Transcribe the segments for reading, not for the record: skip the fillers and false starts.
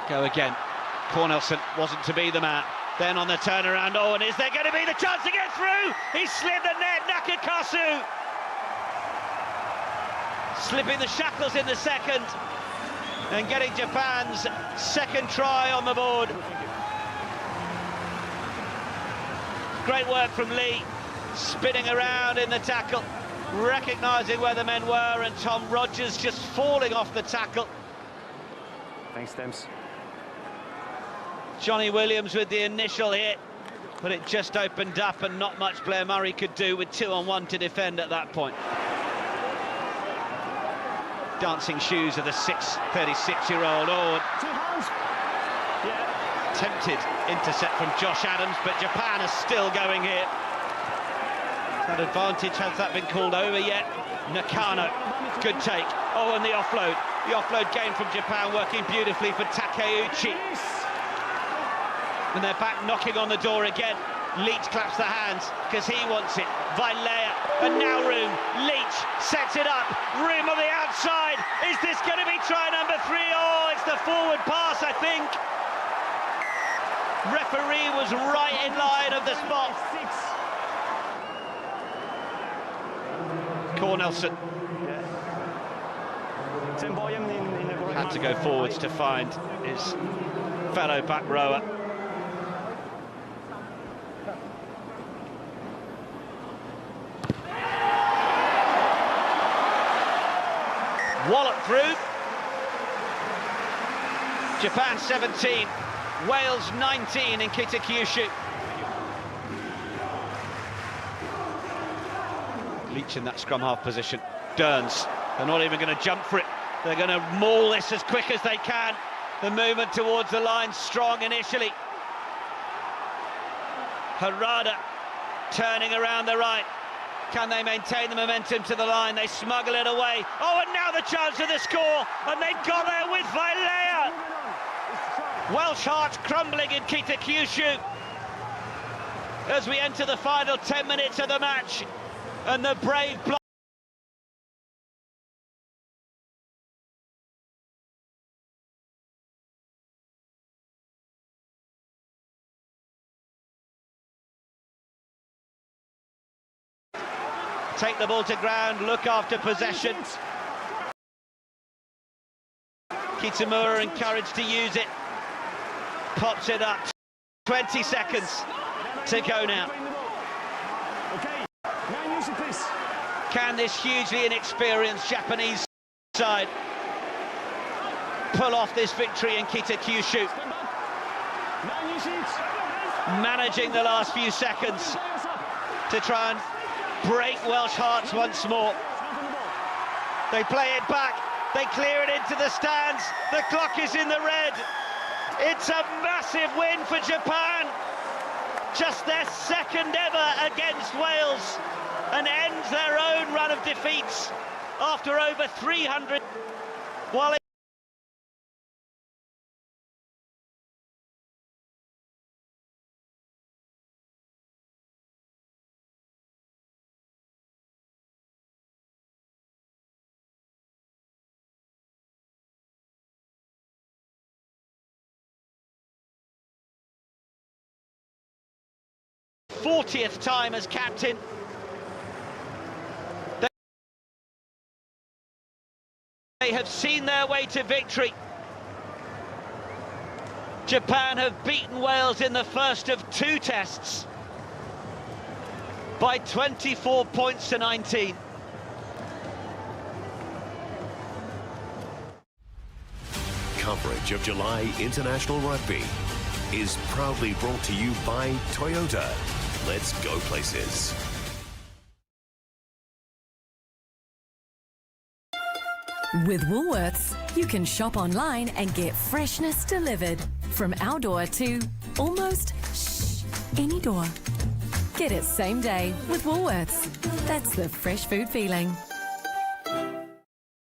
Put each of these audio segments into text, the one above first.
Go again. Cornelsen wasn't to be the man. Then on the turnaround, and is there going to be the chance to get through? He slid the net, Nakakasu! Slipping the shackles in the second and getting Japan's second try on the board. Great work from Lee, spinning around in the tackle, recognising where the men were, and Tom Rogers just falling off the tackle. Thanks, Thames. Johnny Williams with the initial hit, but it just opened up and not much Blair Murray could do with 2-on-1 to defend at that point. Dancing shoes of the 36-year-old. Tempted intercept from Josh Adams, but Japan is still going here. That advantage, has that been called over yet? Nakano, good take. And the offload. The offload gain from Japan, working beautifully for Takeuchi. And they're back knocking on the door again. Leach claps the hands because he wants it. Vailea, and now Room. Leach sets it up. Room on the outside. Is this going to be try number 3? It's the forward pass, I think. Referee was right in line of the spot. Cornelsen had to go forwards to find his fellow back rower. Wallop through. Japan 17, Wales 19 in Kitakyushu. Leach in that scrum half position. Derns, they're not even going to jump for it. They're going to maul this as quick as they can. The movement towards the line strong initially. Harada turning around the right. Can they maintain the momentum to the line? They smuggle it away. And now the chance of the score, and they've got there with Vailea. Welsh hearts crumbling in Kitakyushu as we enter the final 10 minutes of the match, and the brave block. Take the ball to ground, look after possession. Kitamura encouraged to use it. Pops it up. 20 seconds to go now. Can this hugely inexperienced Japanese side pull off this victory in Kitakyushu? Managing the last few seconds to try and break Welsh hearts once more. They play it back, they clear it into the stands, the clock is in the red. It's a massive win for Japan, just their second ever against Wales, and ends their own run of defeats after over 300. While it th time as captain. They have seen their way to victory. Japan have beaten Wales in the first of 2 tests by 24 points to 19. Coverage of July International Rugby is proudly brought to you by Toyota. Let's go places. With Woolworths, you can shop online and get freshness delivered. From our door to almost any door. Get it same day with Woolworths. That's the fresh food feeling.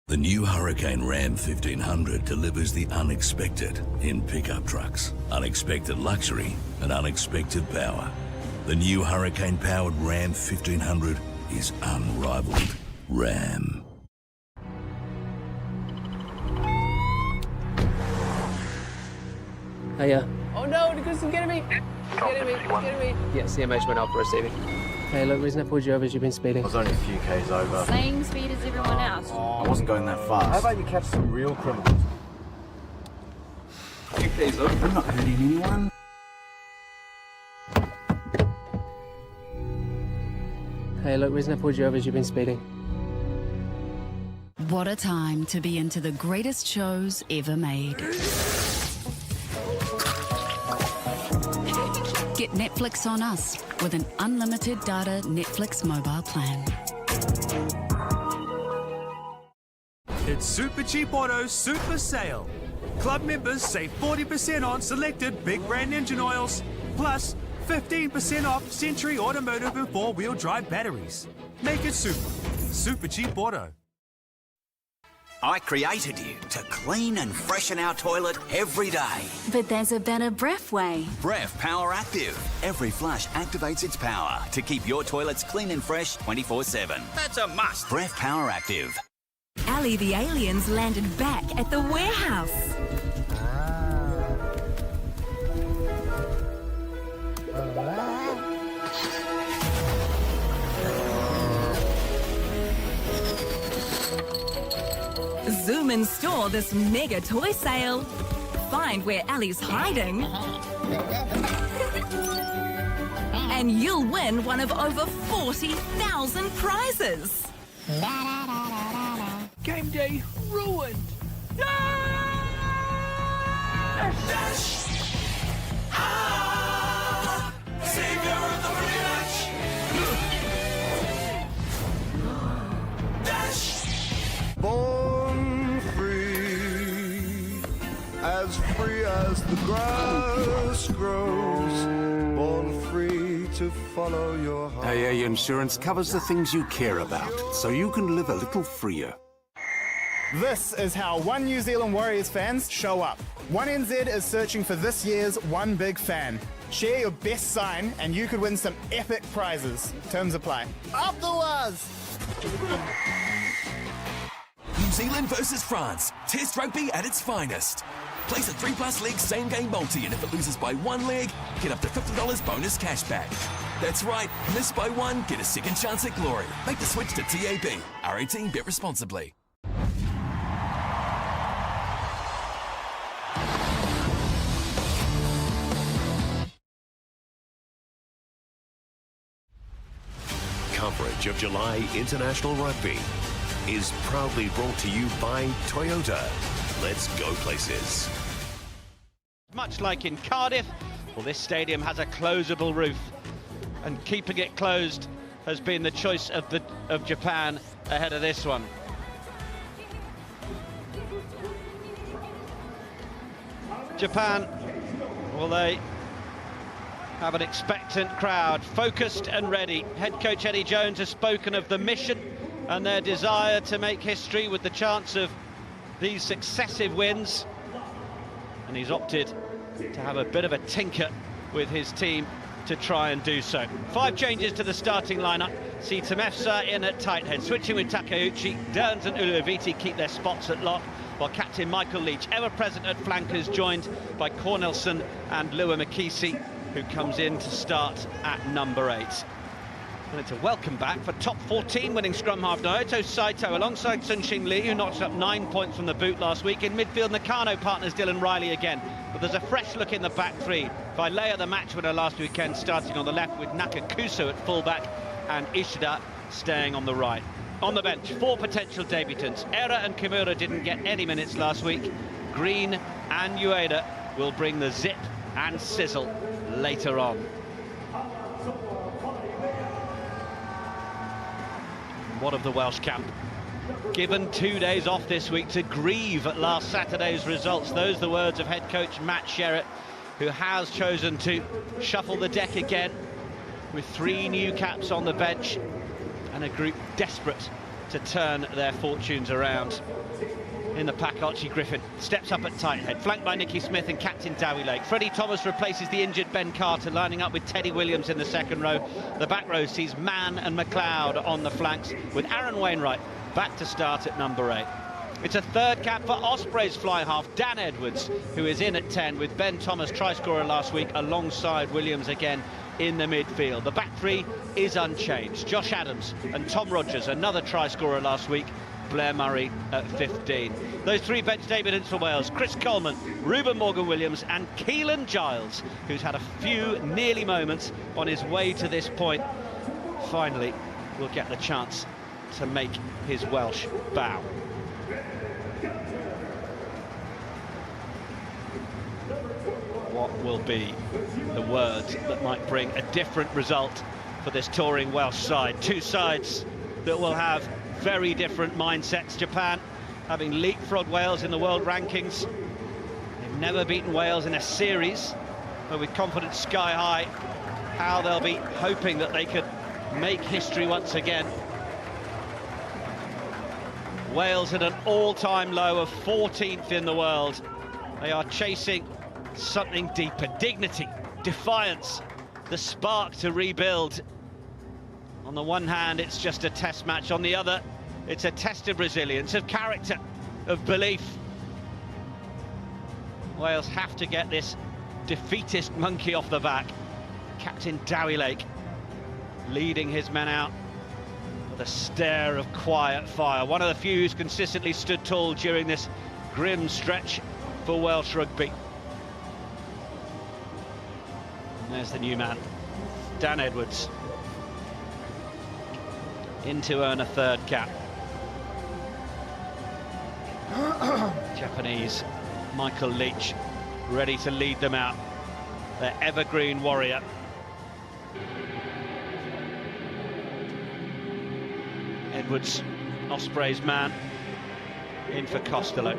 The new Hurricane Ram 1500 delivers the unexpected in pickup trucks. Unexpected luxury and unexpected power. The new Hurricane-powered Ram 1500 is unrivaled. Ram. Hey, Oh no, Nicholas is getting me! He's getting me, he's getting me. Yeah, CMH went out for receiving. Hey, look, reason I pulled you over is you've been speeding. I was only a few Ks over. Same speed as everyone else. I wasn't going that fast. How about you catch some real criminals? I'm not hurting anyone. Hey, look, reason I pulled you over is you've been speeding. What a time to be into the greatest shows ever made. Get Netflix on us with an unlimited data Netflix mobile plan. It's Super Cheap Auto Super Sale. Club members save 40% on selected big brand engine oils, plus 15% off Century Automotive and four-wheel drive batteries. Make it super. Super Cheap Auto. I created you to clean and freshen our toilet every day. But there's a better Bref way. Bref Power Active. Every flush activates its power to keep your toilets clean and fresh 24/7. That's a must. Bref Power Active. Ali the aliens landed back at the warehouse. Zoom and store this mega toy sale. Find where Ali's hiding. And you'll win one of over 40,000 prizes. Game day ruined! Savior of the village! Born free as the grass grows. Born free to follow your heart. AA Insurance covers the things you care about, so you can live a little freer. This is how One New Zealand Warriors fans show up. One NZ is searching for this year's One Big Fan. Share your best sign and you could win some epic prizes. Terms apply. Up the Waz! New Zealand versus France. Test rugby at its finest. Place a 3+ leg same game multi, and if it loses by one leg, get up to $50 bonus cash back. That's right, miss by one, get a second chance at glory. Make the switch to TAB. R18, bet responsibly. Coverage of July International Rugby is proudly brought to you by Toyota. Let's go places. Much like in Cardiff, well, this stadium has a closable roof, and keeping it closed has been the choice of Japan ahead of this one. Japan, well, they have an expectant crowd, focused and ready. Head coach Eddie Jones has spoken of the mission and their desire to make history with the chance of these successive wins, and he's opted to have a bit of a tinker with his team to try and do so. 5 changes to the starting lineup. See Temefsa in at tight head, switching with Takeuchi. Derns and Uluaviti keep their spots at lock, while captain Michael Leach, ever present at flankers, joined by Cornelson and Lua Makisi, who comes in to start at number 8. And it's a welcome back for top 14 winning scrum half Naoto Saito alongside Sun-Shin Lee, who notched up 9 points from the boot last week. In midfield, Nakano partners Dylan Riley again. But there's a fresh look in the back three. Vailea, the match winner last weekend, starting on the left with Nakakuso at fullback and Ishida staying on the right. On the bench, 4 potential debutants. Era and Kimura didn't get any minutes last week. Green and Ueda will bring the zip and sizzle later on. What of the Welsh camp? Given 2 days off this week to grieve at last Saturday's results. Those are the words of head coach Matt Sherratt, who has chosen to shuffle the deck again with 3 new caps on the bench and a group desperate to turn their fortunes around. In the pack, Archie Griffin steps up at tight head, flanked by Nicky Smith and captain Dowie Lake. Freddie Thomas replaces the injured Ben Carter, lining up with Teddy Williams in the second row. The back row sees Mann and McLeod on the flanks, with Aaron Wainwright back to start at number 8. It's a third cap for Ospreys fly half, Dan Edwards, who is in at 10, with Ben Thomas, try-scorer last week, alongside Williams again in the midfield. The back three is unchanged. Josh Adams and Tom Rogers, another try-scorer last week, Blair Murray at 15. Those three bench debutants for Wales: Chris Coleman, Ruben Morgan-Williams and Keelan Giles, who's had a few nearly moments on his way to this point. Finally, will get the chance to make his Welsh bow. What will be the words that might bring a different result for this touring Welsh side? Two sides that will have very different mindsets. Japan, having leapfrogged Wales in the world rankings, they've never beaten Wales in a series, but with confidence sky high, how they'll be hoping that they could make history once again. Wales at an all-time low of 14th in the world. They are chasing something deeper: dignity, defiance, the spark to rebuild. On the one hand, it's just a test match. On the other, it's a test of resilience, of character, of belief. Wales have to get this defeatist monkey off the back. Captain Dowie Lake leading his men out with a stare of quiet fire. One of the few who's consistently stood tall during this grim stretch for Welsh rugby. And there's the new man, Dan Edwards, in to earn a third cap. Japanese Michael Leach ready to lead them out, their evergreen warrior. Edwards, Ospreys man, in for Costello.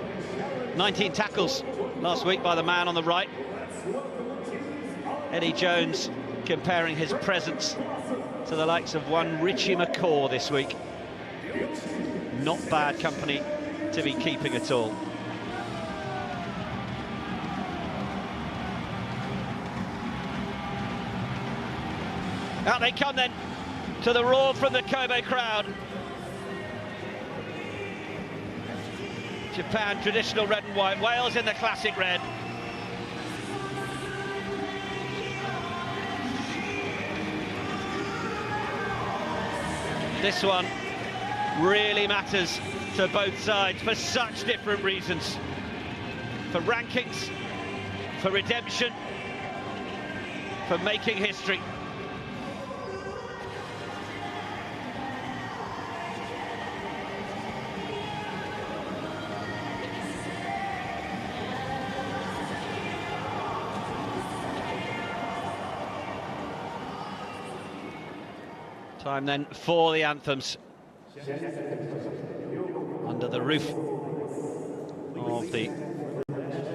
19 tackles last week by the man on the right. Eddie Jones comparing his presence to the likes of one Richie McCaw this week. Not bad company to be keeping at all. Out they come then, to the roar from the Kobe crowd. Japan, traditional red and white. Wales in the classic red. This one really matters to both sides for such different reasons. For rankings, for redemption, for making history. Time then for the anthems under the roof of the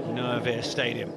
Nervier Stadium.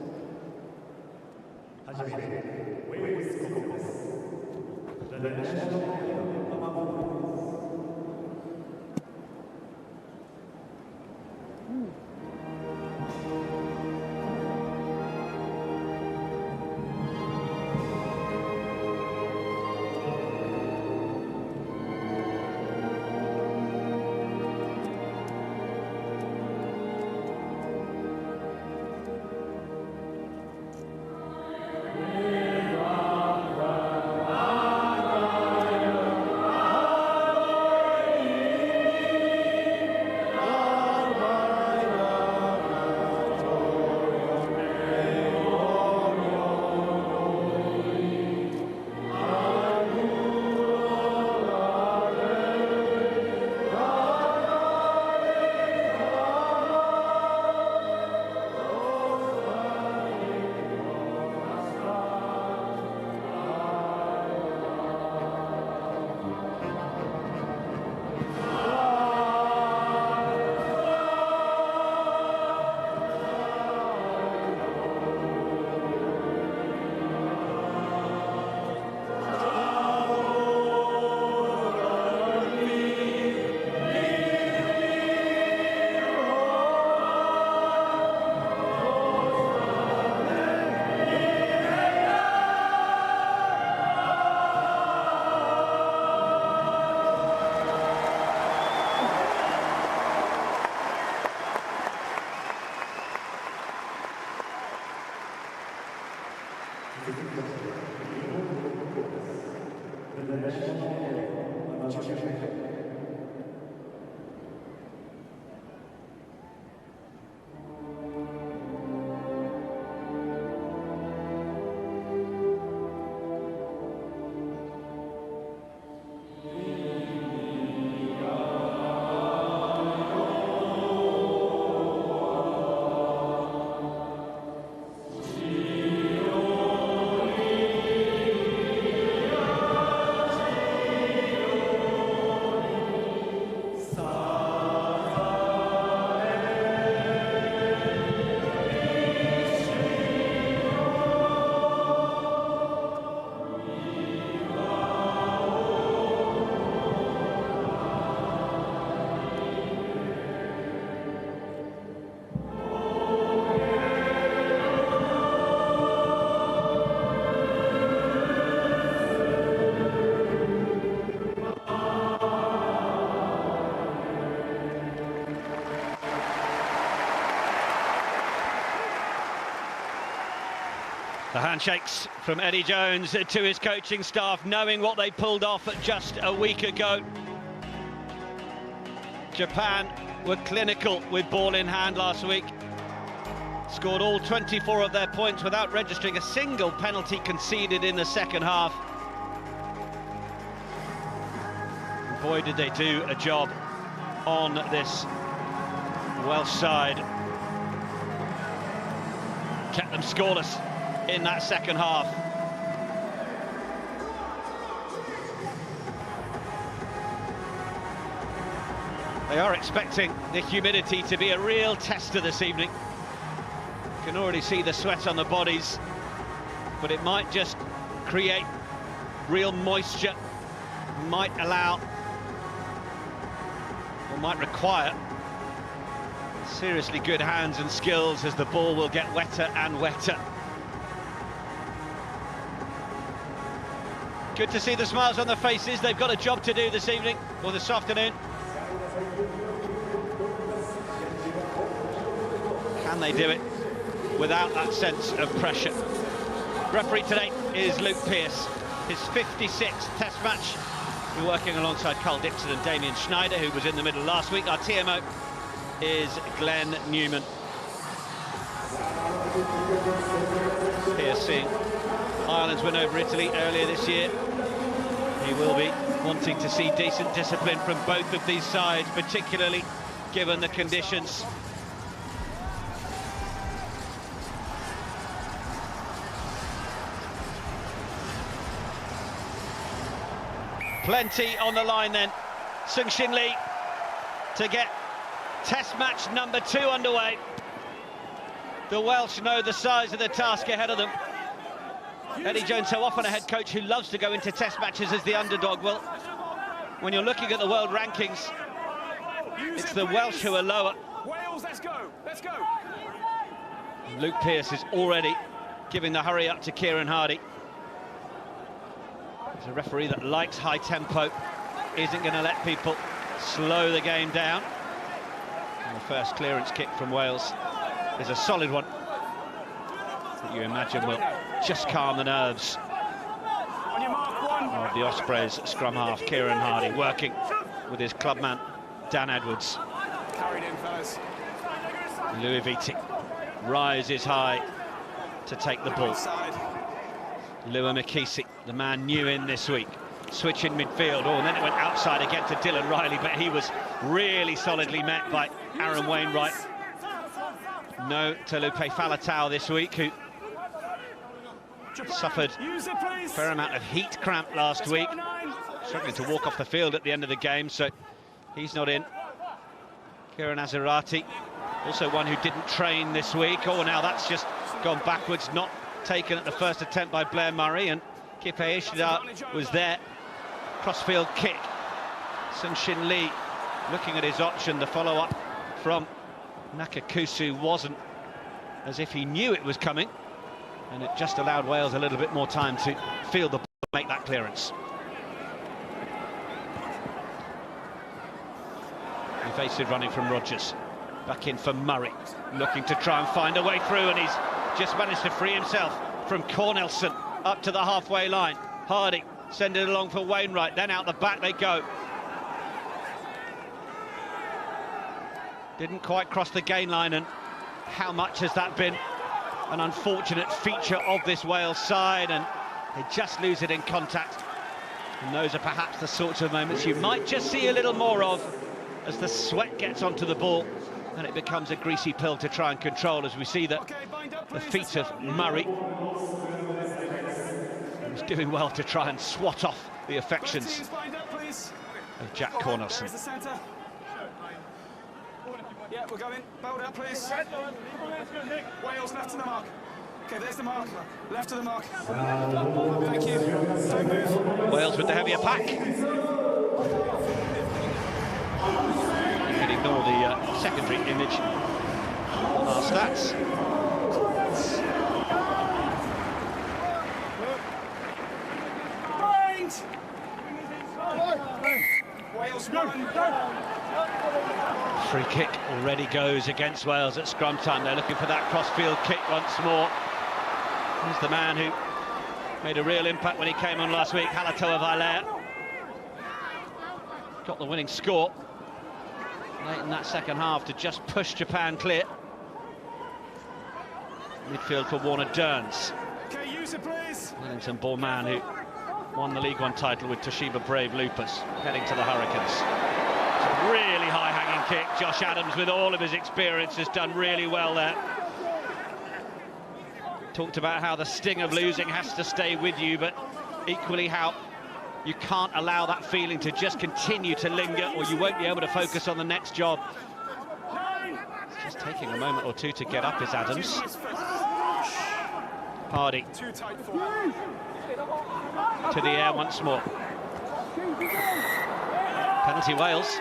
The handshakes from Eddie Jones to his coaching staff, knowing what they pulled off just a week ago. Japan were clinical with ball in hand last week. Scored all 24 of their points without registering a single penalty conceded in the second half. And boy, did they do a job on this Welsh side. Kept them scoreless in that second half. They are expecting the humidity to be a real tester this evening. You can already see the sweat on the bodies, but it might just create real moisture, might allow, or might require seriously good hands and skills as the ball will get wetter and wetter. Good to see the smiles on their faces. They've got a job to do this evening, or this afternoon. Can they do it without that sense of pressure? Referee today is Luke Pearce. His 56th Test match. We're working alongside Carl Dixon and Damien Schneider, who was in the middle last week. Our TMO is Glenn Newman. Pearce seeing Ireland's win over Italy earlier this year. He will be wanting to see decent discipline from both of these sides, particularly given the conditions. Plenty on the line then. Sung-Shin Lee to get Test match number 2 underway. The Welsh know the size of the task ahead of them. Eddie Jones, so often a head coach who loves to go into Test matches as the underdog. Well, when you're looking at the world rankings, it's the Welsh who are lower. Wales, let's go, let's go. Luke Pearce is already giving the hurry up to Kieran Hardy. He's a referee that likes high tempo, isn't going to let people slow the game down. And the first clearance kick from Wales is a solid one that you imagine will just calm the nerves of the Ospreys scrum half Kieran Hardy, working with his clubman Dan Edwards. Carried in, fellas. Louis Viti rises high to take the ball. Lua Makisi, the man new in this week, switch in midfield. Oh, and then it went outside again to Dylan Riley, but he was really solidly met by Aaron Wainwright. No Talupe Faletau this week, who suffered a fair amount of heat cramp last week, struggling to walk off the field at the end of the game, so he's not in. Kieran Azarati, also one who didn't train this week. Oh, now that's just gone backwards, not taken at the first attempt by Blair Murray, and Kipe Ishida was there. Crossfield kick. Sung-Shin Lee looking at his option. The follow-up from Nakakusu wasn't as if he knew it was coming, and it just allowed Wales a little bit more time to field the ball, make that clearance. Evasive running from Rogers. Back in for Murray, looking to try and find a way through, and he's just managed to free himself from Cornelsen up to the halfway line. Hardy send it along for Wainwright, then out the back they go. Didn't quite cross the gain line, and how much has that been an unfortunate feature of this Wales side, and they just lose it in contact. And those are perhaps the sorts of moments you might just see a little more of as the sweat gets onto the ball and it becomes a greasy pill to try and control, as we see that the feet of Murray is doing well to try and swat off the affections of Jack Cornelsen. Yeah, we're going. Bold up, please. Wales left to the mark. Okay, there's the mark. Left to the mark. Thank you. Don't move. Wales with the heavier pack. You can ignore the secondary image on our stats. Wales won. Free kick already goes against Wales at scrum time. They're looking for that cross-field kick once more. He's the man who made a real impact when he came on last week, Halatoa Vailea. Got the winning score late in that second half to just push Japan clear. Midfield for Warner Dearns. Okay, use it, please. Wellington-born man who won the League One title with Toshiba Brave Lupus, heading to the Hurricanes. It's a really high-hanging kick. Josh Adams, with all of his experience, has done really well there. Talked about how the sting of losing has to stay with you, but equally how you can't allow that feeling to just continue to linger, or you won't be able to focus on the next job. Just taking a moment or two to get up is Adams. Hardy to the air once more. Penalty Wales.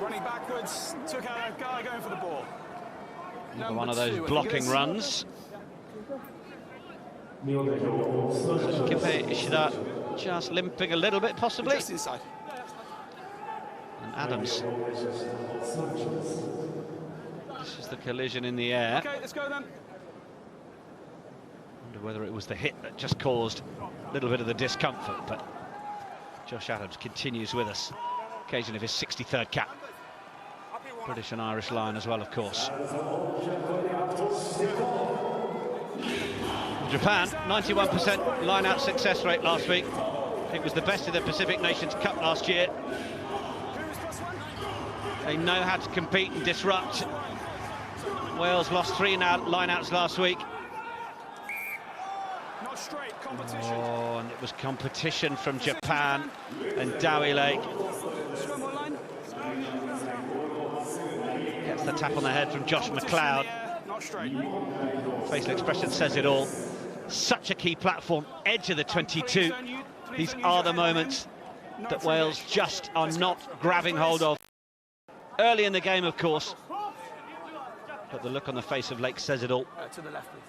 Running backwards, took out a guy going for the ball. Another one of those blocking runs. Kipe Ishida just limping a little bit, possibly. Just inside. And Adams. This is the collision in the air. Okay, let's go then. Wonder whether it was the hit that just caused a little bit of the discomfort, but Josh Adams continues with us. Occasion of his 63rd cap. British and Irish line as well, of course. Japan, 91% line-out success rate last week. It was the best of the Pacific Nations Cup last year. They know how to compete and disrupt. Wales lost 3 line-outs last week. Not straight, competition. Oh, and it was competition from Japan and Dowie Lake. Gets the tap on the head from Josh McLeod. Not straight. Facial expression says it all. Such a key platform, edge of the 22. These are the moments that Wales just are not grabbing hold of. Early in the game, of course. But the look on the face of Lake says it all. To the left, please.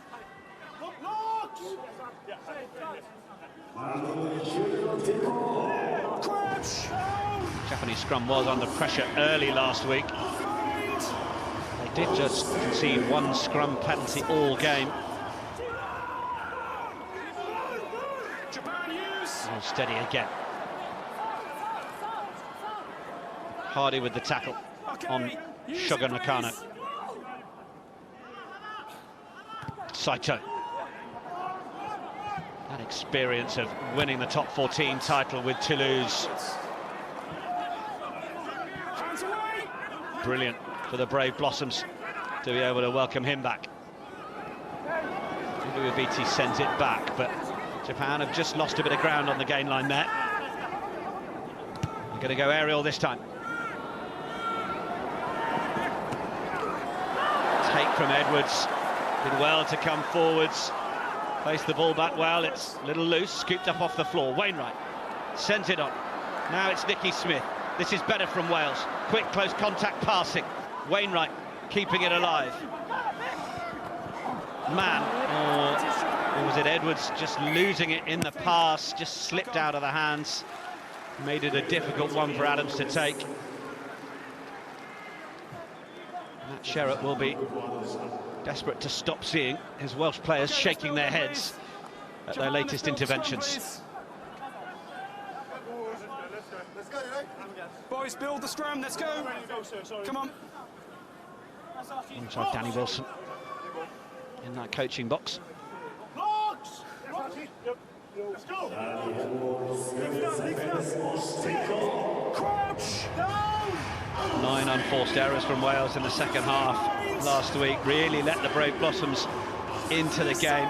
Japanese scrum was under pressure early last week. They did just concede 1 scrum penalty all game. And steady again. Hardy with the tackle on Shogun Nakano. Saito. That experience of winning the top 14 title with Toulouse. Brilliant for the Brave Blossoms to be able to welcome him back. Uaviti sends it back, but Japan have just lost a bit of ground on the gain line there. They're going to go aerial this time. Take from Edwards. Did well to come forwards. Place the ball back well. It's a little loose, scooped up off the floor. Wainwright sends it on. Now it's Nicky Smith. This is better from Wales. Quick, close contact passing. Wainwright keeping it alive. Man, or was it Edwards just losing it in the pass, just slipped out of the hands. Made it a difficult one for Adams to take. Matt Sherratt will be Desperate to stop seeing his Welsh players shaking their heads at their latest interventions. Boys, build the scrum, let's go. Come on. Alongside Danny Wilson in that coaching box. 9 unforced errors from Wales in the second half last week. Really let the Brave Blossoms into the game.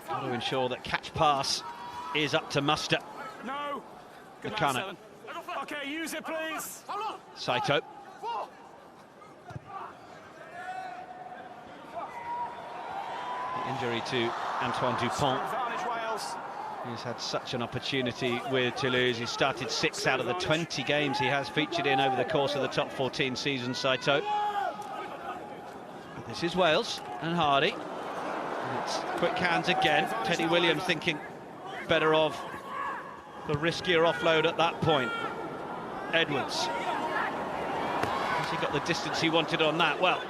Got to ensure that catch pass is up to muster. No. Nakano. Okay, use it, please. Saito. The injury to Antoine Dupont. He's had such an opportunity with Toulouse. He started 6 out of the 20 games he has featured in over the course of the top 14 season, Saito. This is Wales and Hardy. It's quick hands again. Teddy Williams thinking better of the riskier offload at that point. Edwards. Has he got the distance he wanted on that? Well,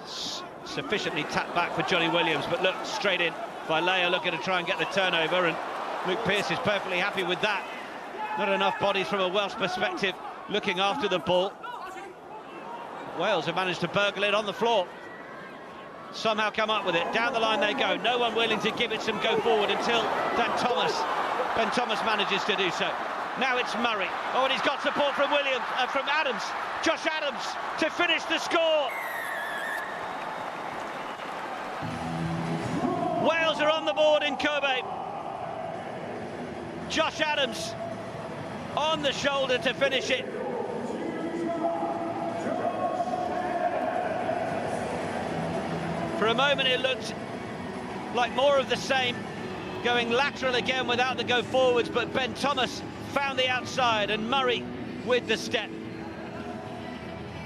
sufficiently tapped back for Johnny Williams, but look, straight in by Leia, looking to try and get the turnover, and Luke Pearce is perfectly happy with that. Not enough bodies from a Welsh perspective looking after the ball. Wales have managed to burgle it on the floor. Somehow come up with it. Down the line they go. No one willing to give it some go forward until Ben Thomas manages to do so. Now it's Murray. Oh, and he's got support from from Adams. Josh Adams to finish the score. Wales are on the board in Kobe. Josh Adams on the shoulder to finish it. For a moment it looked like more of the same, going lateral again without the go forwards, but Ben Thomas found the outside and Murray with the step.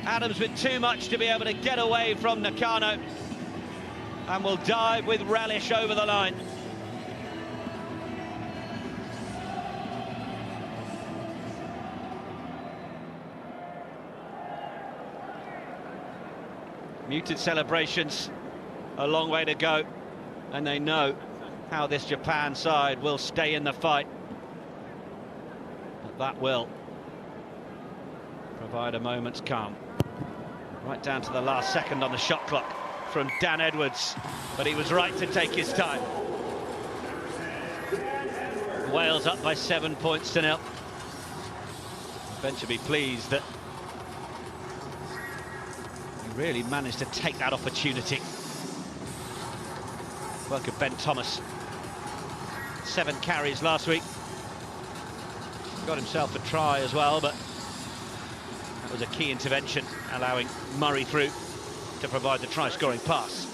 Adams with too much to be able to get away from Nakano, and will dive with relish over the line. Muted celebrations, a long way to go, and they know how this Japan side will stay in the fight. But that will provide a moment's calm. Right down to the last second on the shot clock from Dan Edwards, but he was right to take his time. Wales up by 7 points to 0. Ben should be pleased that he really managed to take that opportunity. Work of Ben Thomas. 7 carries last week. Got himself a try as well, but that was a key intervention, allowing Murray through to provide the try-scoring pass.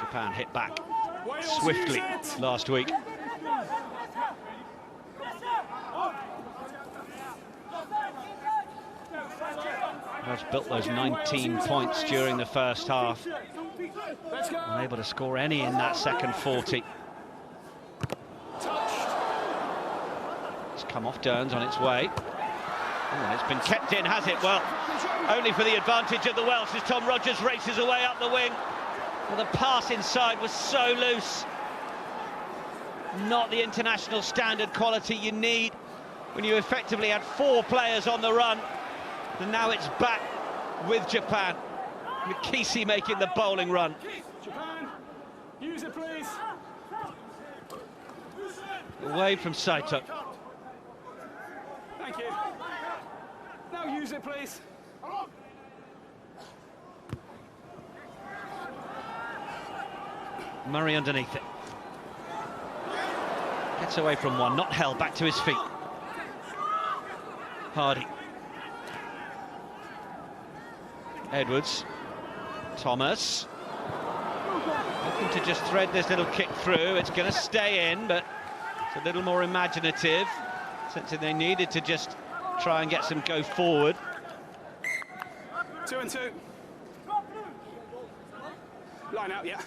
Japan hit back swiftly last week. Wales built those 19 points during the first half. Unable to score any in that second 40. It's come off Dearns on its way. Oh, and it's been kept in, has it? Well, only for the advantage of the Welsh as Tom Rogers races away up the wing. Well, the pass inside was so loose. Not the international standard quality you need when you effectively had 4 players on the run. And now it's back with Japan. Mikisi making the bowling run. Japan, use it, please. Away from Saito. Thank you. Now use it, please. Murray underneath it. Gets away from one, not held, back to his feet. Hardy. Edwards. Thomas. Looking to just thread this little kick through. It's going to stay in, but it's a little more imaginative, since they needed to just try and get some go forward. 2 and 2. Line out, yeah.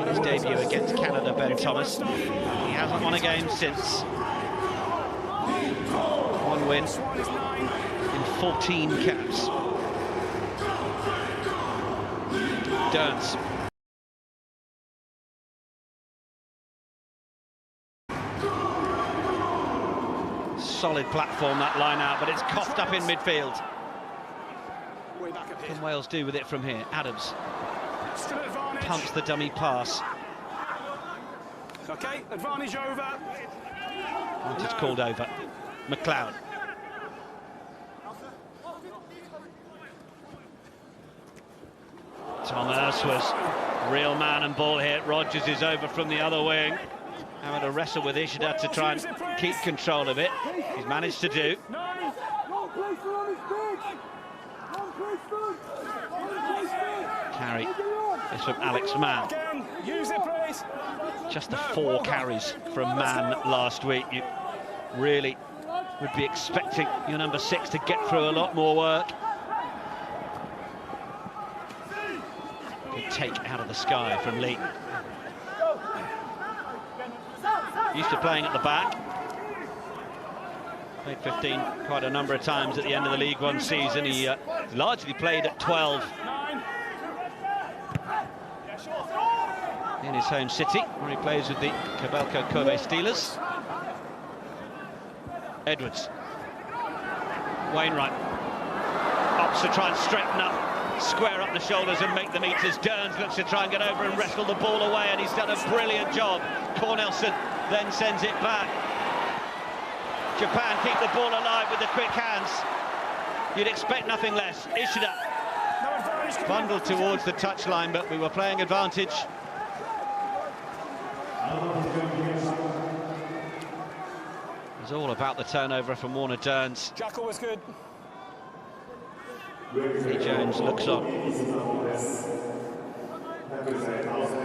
His debut against Canada, Ben Thomas. He hasn't won a game since. One win in 14 caps. Derns. Solid platform, that line out, but it's coughed up in midfield. What can Wales do with it from here? Adams pumps the dummy pass. Okay, advantage over. And it's called over. McLeod. Thomas was real man and ball here. Rogers is over from the other wing. Having to wrestle with Ishida to try and keep control of it. He's managed to do. Carry is from Alex Mann. Just the 4 carries from Mann last week. You really would be expecting your number 6 to get through a lot more work. Good take out of the sky from Lee. Used to playing at the back. Played 15 quite a number of times at the end of the League One season. He largely played at 12 in his home city, where he plays with the Kobelco Kobe Steelers. Edwards. Wainwright. Opts to try and straighten up, square up the shoulders and make the meters. Derns looks to try and get over and wrestle the ball away, and he's done a brilliant job. Cornelsen then sends it back. Japan keep the ball alive with the quick hands. You'd expect nothing less. Ishida bundled towards the touchline, but we were playing advantage. It was all about the turnover from Warner Derns. Jackal was good. Lee Jones looks on.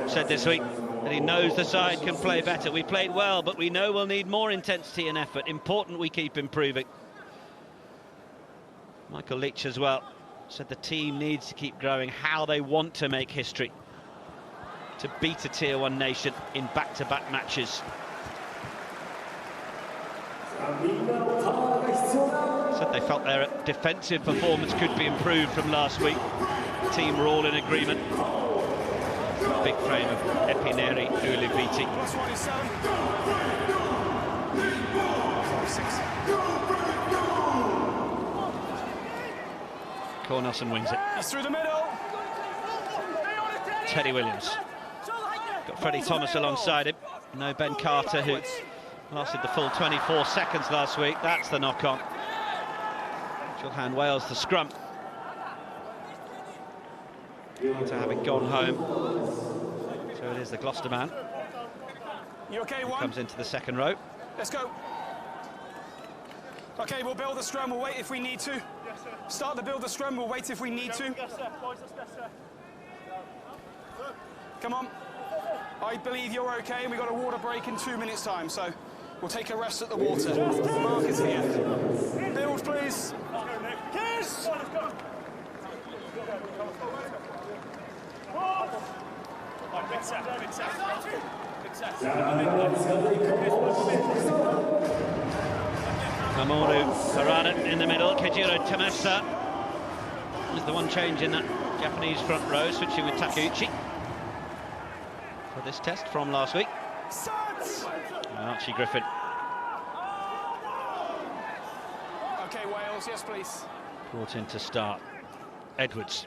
Said this week that he knows the side can play better. We played well, but we know we'll need more intensity and effort. Important we keep improving. Michael Leach as well said the team needs to keep growing how they want to make history, to beat a Tier 1 nation in back-to-back matches. Said they felt their defensive performance could be improved from last week. The team were all in agreement. Big frame of Epineri, Uliviti. Cornelsen wins it. He's through the middle. Teddy Williams. Got Freddie Thomas alongside him. No Ben Carter, who lasted the full 24 seconds last week. That's the knock-on. Which will hand Wales the scrum. After having gone home. So it is the Gloucester man. You okay, one? Comes into the second row. Let's go. Okay, we'll build the scrum, we'll wait if we need to. Yes, sir. Start the build the scrum, we'll wait if we need to. Yes, sir. Boys, let's go, sir. Come on. I believe you're okay, and we've got a water break in 2 minutes' time, so we'll take a rest at the water. Mark is here. Build, please. Yes! Big set, big set. Big set. Mamoru Harada in the middle. Kejiro Tamasa is the one change in that Japanese front row, switching with Takeuchi for this test from last week. Archie Griffin. Okay, Wales, yes please. Brought in to start. Edwards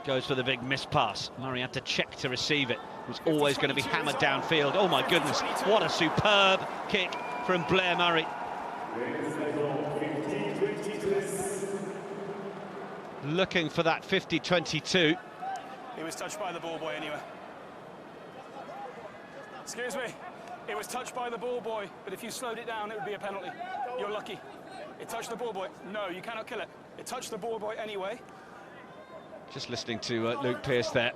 goes for the big miss pass. Murray had to check to receive it. It was always going to be hammered downfield. Oh my goodness, what a superb kick from Blair Murray. Looking for that 50-22. He was touched by the ball boy anyway. Excuse me. It was touched by the ball boy, but if you slowed it down, it would be a penalty. You're lucky. It touched the ball boy. No, you cannot kill it. It touched the ball boy anyway. Just listening to Luke Pearce there.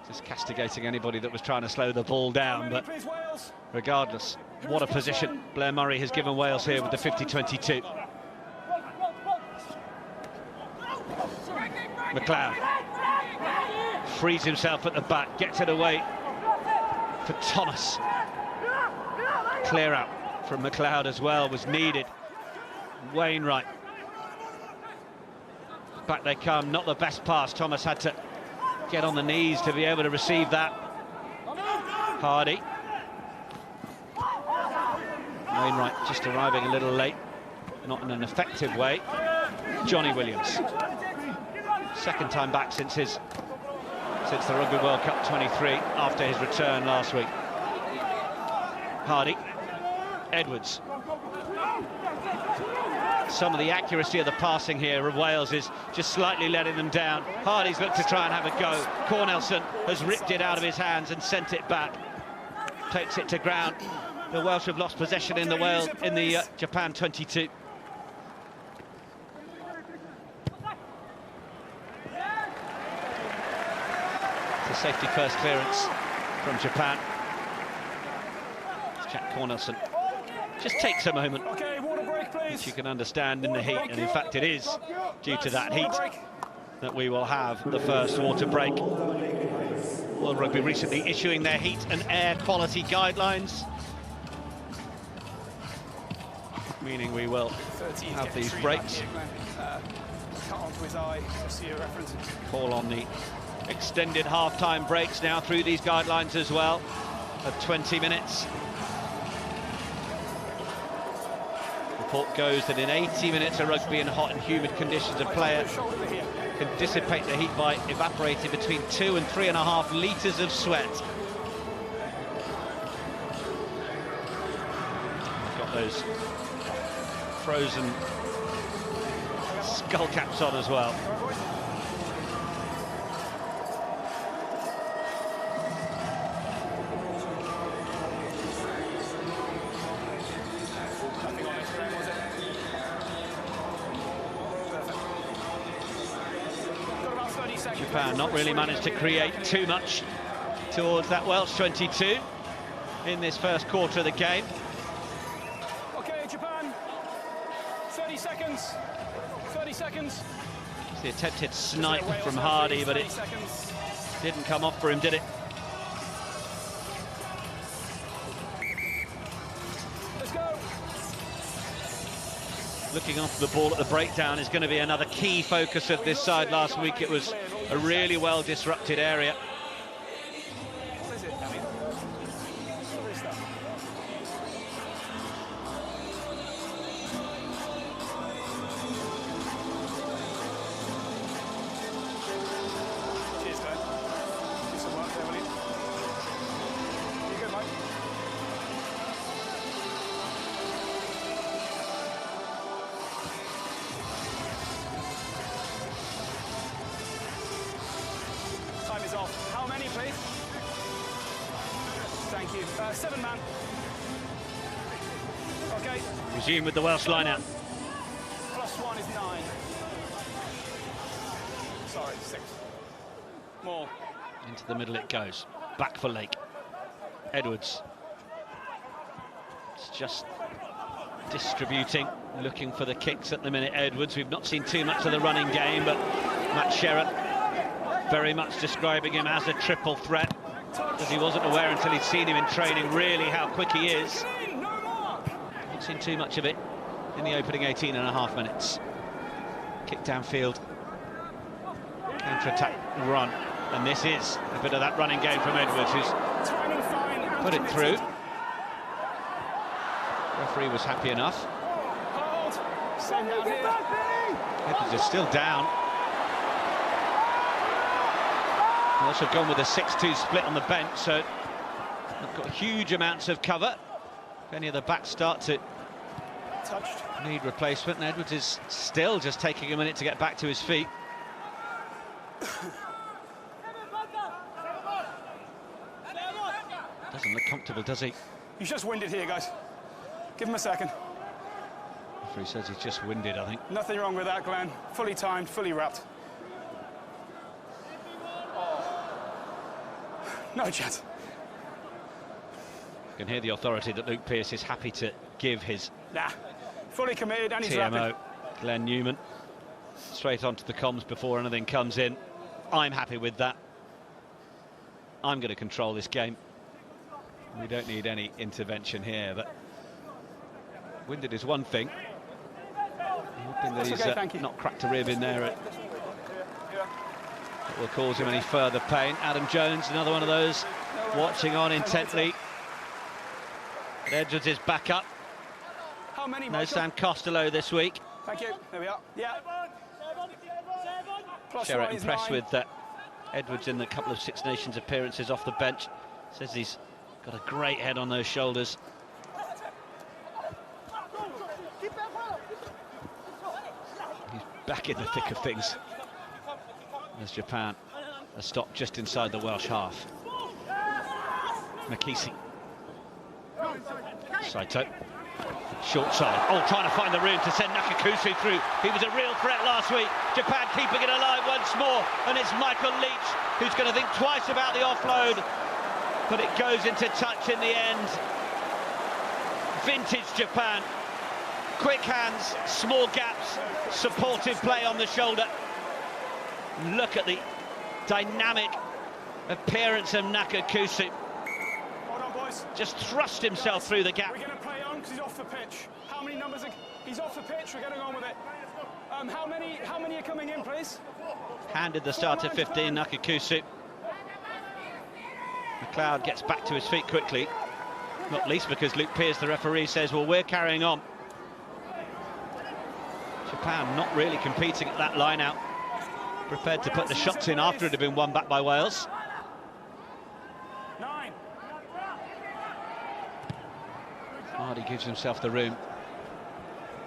Just castigating anybody that was trying to slow the ball down, but regardless, What a position Blair Murray has given Wales here with the 50-22. McLeod frees himself at the back, gets it away for Thomas. Clear out from McLeod as well was needed. Wainwright. Back they come, not the best pass. Thomas had to get on the knees to be able to receive that. Hardy. Wainwright just arriving a little late, not in an effective way. Johnny Williams. Second time back since the Rugby World Cup 23 after his return last week. Hardy. Edwards. Some of the accuracy of the passing here of Wales is just slightly letting them down. Hardy's looked to try and have a go. Cornelsen has ripped it out of his hands and sent it back. Takes it to ground. The Welsh have lost possession in the Japan 22. It's a safety first clearance from Japan. Jack Cornelsen just takes a moment, which you can understand in the heat, and in fact it is due to that heat that we will have the first water break. World Rugby recently issuing their heat and air quality guidelines, meaning we will have these breaks. Call on the extended half-time breaks now through these guidelines as well, of 20 minutes. Report goes that in 80 minutes of rugby in hot and humid conditions, a player can dissipate the heat by evaporating between 2 and 3.5 litres of sweat. Got those frozen skull caps on as well. Japan not really managed to create too much towards that Welsh 22 in this first quarter of the game. Okay, Japan, 30 seconds, 30 seconds. It's the attempted snipe from Hardy, but it didn't come off for him, did it? Let's go. Looking after the ball at the breakdown is going to be another key focus of this side. Last week it was a really well disrupted area. Time is off. How many, please? Thank you. 7 man. Okay. Resume with the Welsh line-out. +1 is 9. Sorry, 6. More. Into the middle it goes. Back for Lake. Edwards. It's just distributing, looking for the kicks at the minute. Edwards, we've not seen too much of the running game, but Matt Sherratt very much describing him as a triple threat, because he wasn't aware until he'd seen him in training really how quick he is. Not seen too much of it in the opening 18.5 minutes. Kick downfield, counter-attack run, and this is a bit of that running game from Edwards, who's put it through. Referee was happy enough. Edwards is still down. Also gone with a 6-2 split on the bench, so they've got huge amounts of cover. If any of the backs start to need replacement, and Edwards is still just taking a minute to get back to his feet. Doesn't look comfortable, does he? He's just winded here, guys. Give him a second. Referee says he's just winded, I think. Nothing wrong with that, Glenn. Fully timed, fully wrapped. No chance. can hear the authority that Luke Pearce is happy to give his fully committed, and he's TMO, Glenn Newman, straight onto the comms before anything comes in. I'm happy with that. I'm going to control this game. We don't need any intervention here, but winded is one thing. Hoping that he's not cracked a rib in there. That will cause him any further pain. Adam Jones, another one of those, watching on intently. But Edwards is back up. How many, no Sam Costello this week. Thank you. There we are. Yeah. Sherratt impressed with Edwards in the couple of Six Nations appearances off the bench. Says he's got a great head on those shoulders. He's back in the thick of things as Japan has stopped just inside the Welsh half. Makisi. Saito. Short side. Oh, trying to find the room to send Nakakusu through. He was a real threat last week. Japan keeping it alive once more. And it's Michael Leach who's going to think twice about the offload. But it goes into touch in the end. Vintage Japan. Quick hands, small gaps, supportive play on the shoulder. Look at the dynamic appearance of Nakakusu. Hold on, boys. Just thrust himself through the gap. We're going to play on because he's off the pitch. How many numbers? He's off the pitch. We're getting on with it. How many are coming in, please? Handed the start at 15, Nakakusu. McLeod gets back to his feet quickly, not least because Luke Pearce, the referee, says, well, we're carrying on. Japan not really competing at that line out, prepared to put the shots in after it had been won back by Wales. 9. Hardy gives himself the room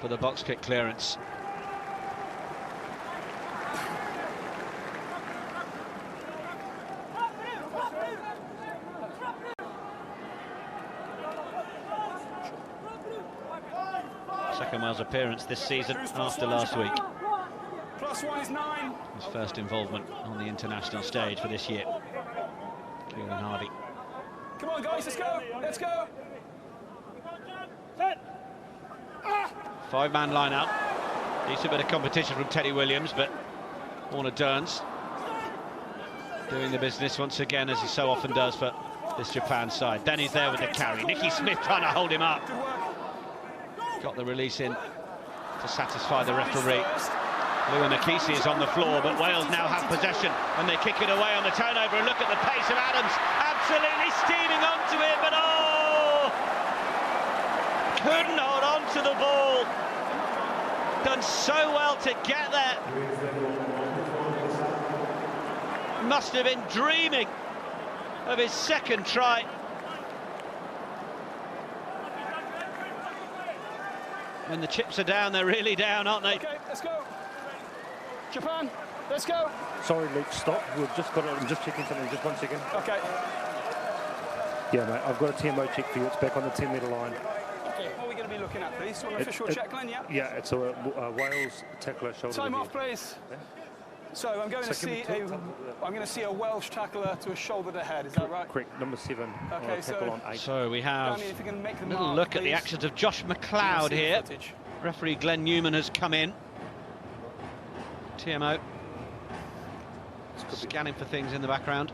for the box kick clearance. Second Wales appearance this season after last week. +1 is 9. His first involvement on the international stage for this year. Keelan Hardy. Come on, guys, let's go. Let's go. Five-man line-out. Decent bit of competition from Teddy Williams, but Warner Durns doing the business once again, as he so often does for this Japan side. Then he's there with the carry. Nicky Smith trying to hold him up. Got the release in to satisfy the referee. Lua Makisi is on the floor, but Wales now have possession and they kick it away on the turnover. And look at the pace of Adams, absolutely steaming onto it, but couldn't hold on to the ball. Done so well to get there. Must have been dreaming of his second try. When the chips are down, they're really down, aren't they? Okay, let's go. Japan, let's go. Sorry, Luke, stop. We've just got it. I'm just checking something. Just 1 second. Okay. Yeah, mate, I've got a TMO check for you. It's back on the 10-metre line. Okay, what are we going to be looking at, please? An official check, Glenn, yeah? Yeah, it's a Wales tackler shoulder. Time off, please. Yeah. So I'm going to see a Welsh tackler to a shoulder to head. Is that right? Correct. Number 7. Okay, tackle on 8. So we have Danny, if you can make the a little mark, look please. at the actions of Josh McLeod here. Referee Glenn Newman has come in. TMO scanning for things in the background.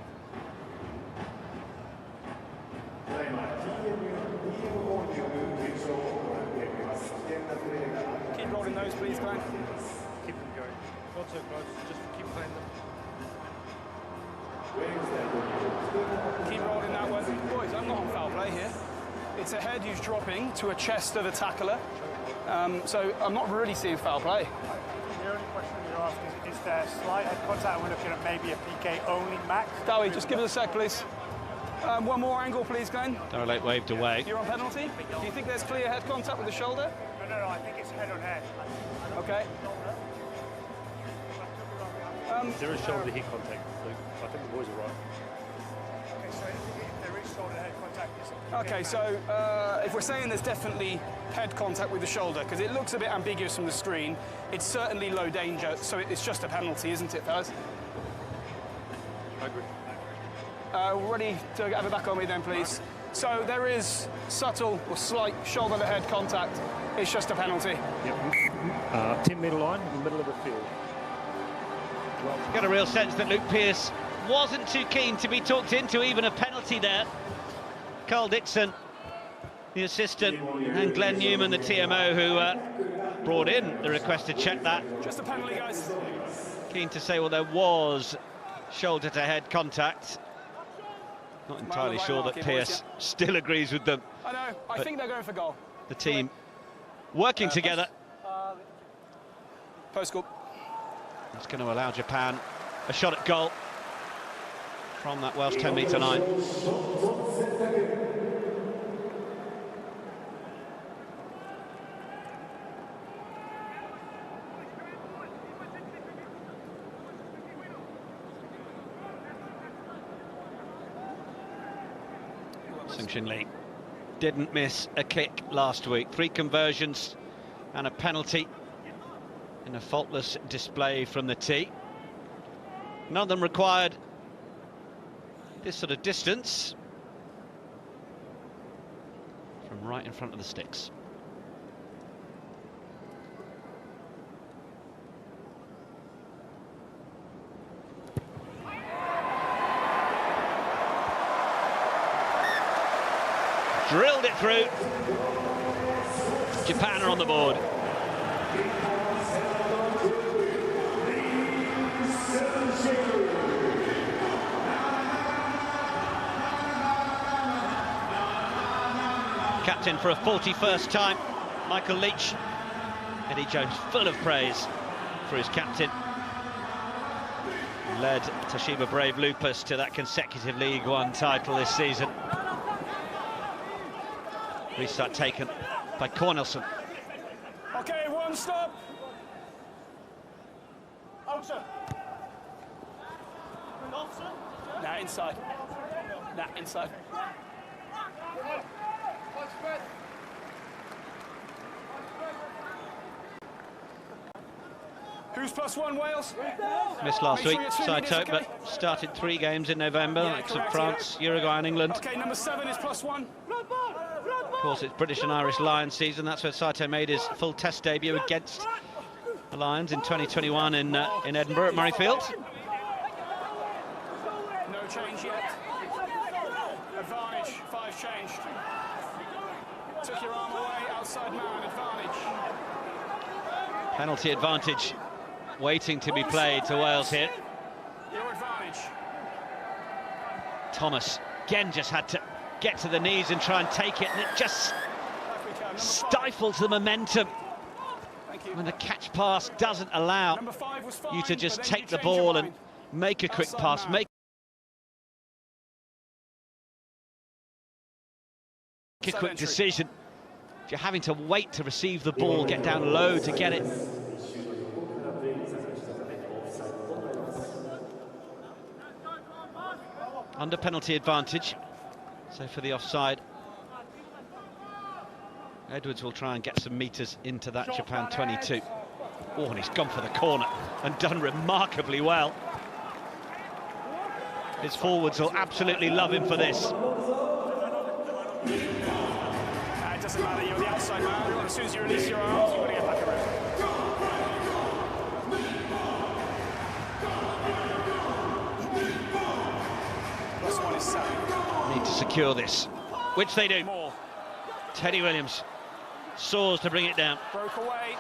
Keep rolling those, please, Glenn. Keep them going. Not so close. Just keep playing them. Keep rolling that one. Boys, I'm not on foul play here. It's a head who's dropping to a chest of a tackler. So I'm not really seeing foul play. The only question you're asking is there slight head contact? We're looking at maybe a PK only max. Dowie, just give us a sec, please. One more angle, please, Glenn. Darrell waved away. You're on penalty. Do you think there's clear head contact with the shoulder? No, I think it's head on head. Okay. There is shoulder hip contact, Luke. I think the boys are right. Okay, so if there is shoulder head contact, it's Okay, so if we're saying there's definitely head contact with the shoulder, because it looks a bit ambiguous from the screen, it's certainly low danger, so it's just a penalty, isn't it, fellas? I agree. Ready to have it back on me then, please. So there is subtle or slight shoulder-to-head contact. It's just a penalty. Yep. 10-metre line in the middle of the field. Got a real sense that Luke Pearce wasn't too keen to be talked into even a penalty there. Carl Dixon, the assistant, and Glenn Newman, the TMO, who brought in the request to check that. Just a penalty, guys. Keen to say, well, there was shoulder-to-head contact. Not entirely sure that Pearce still agrees with them. I know. I think they're going for goal. The team working together. Post goal. It's going to allow Japan a shot at goal from that Welsh 10-metre line. Sung-Shin Lee didn't miss a kick last week. 3 conversions and a penalty in a faultless display from the tee. None of them required this sort of distance from right in front of the sticks. Drilled it through. Japan are on the board. Captain for a 41st time, Michael Leach. Eddie Jones full of praise for his captain. Led Toshiba Brave Lupus to that consecutive League One title this season. Restart taken by Cornelson. Okay, one stop. Outside. Nah, inside. Nah, inside. Who's +1, Wales? Missed last week, Saito, but started 3 games in November, likes of France, Uruguay and England. Okay, number 7 is +1. Of course, it's British and Irish Lions season. That's where Saito made his full test debut against the Lions in 2021 in Edinburgh at Murrayfield. No change yet. Advantage, 5 changed. Took your arm away, outside man, advantage. Penalty advantage waiting to be played to Wales here. Your advantage. Thomas again just had to get to the knees and try and take it, and it just stifles the momentum when the catch pass doesn't allow you to just take the ball and make a quick pass, make a quick decision. If you're having to wait to receive the ball, get down low to get it. Under penalty advantage. So for the offside, Edwards will try and get some metres into that Japan 22. Oh, and he's gone for the corner and done remarkably well. His forwards will absolutely love him for this. It doesn't matter, you're the outside man. As soon as you release your arms, you've got to get back around. +1 is 7. Need to secure this, which they do. More. Teddy Williams soars to bring it down. Broke away.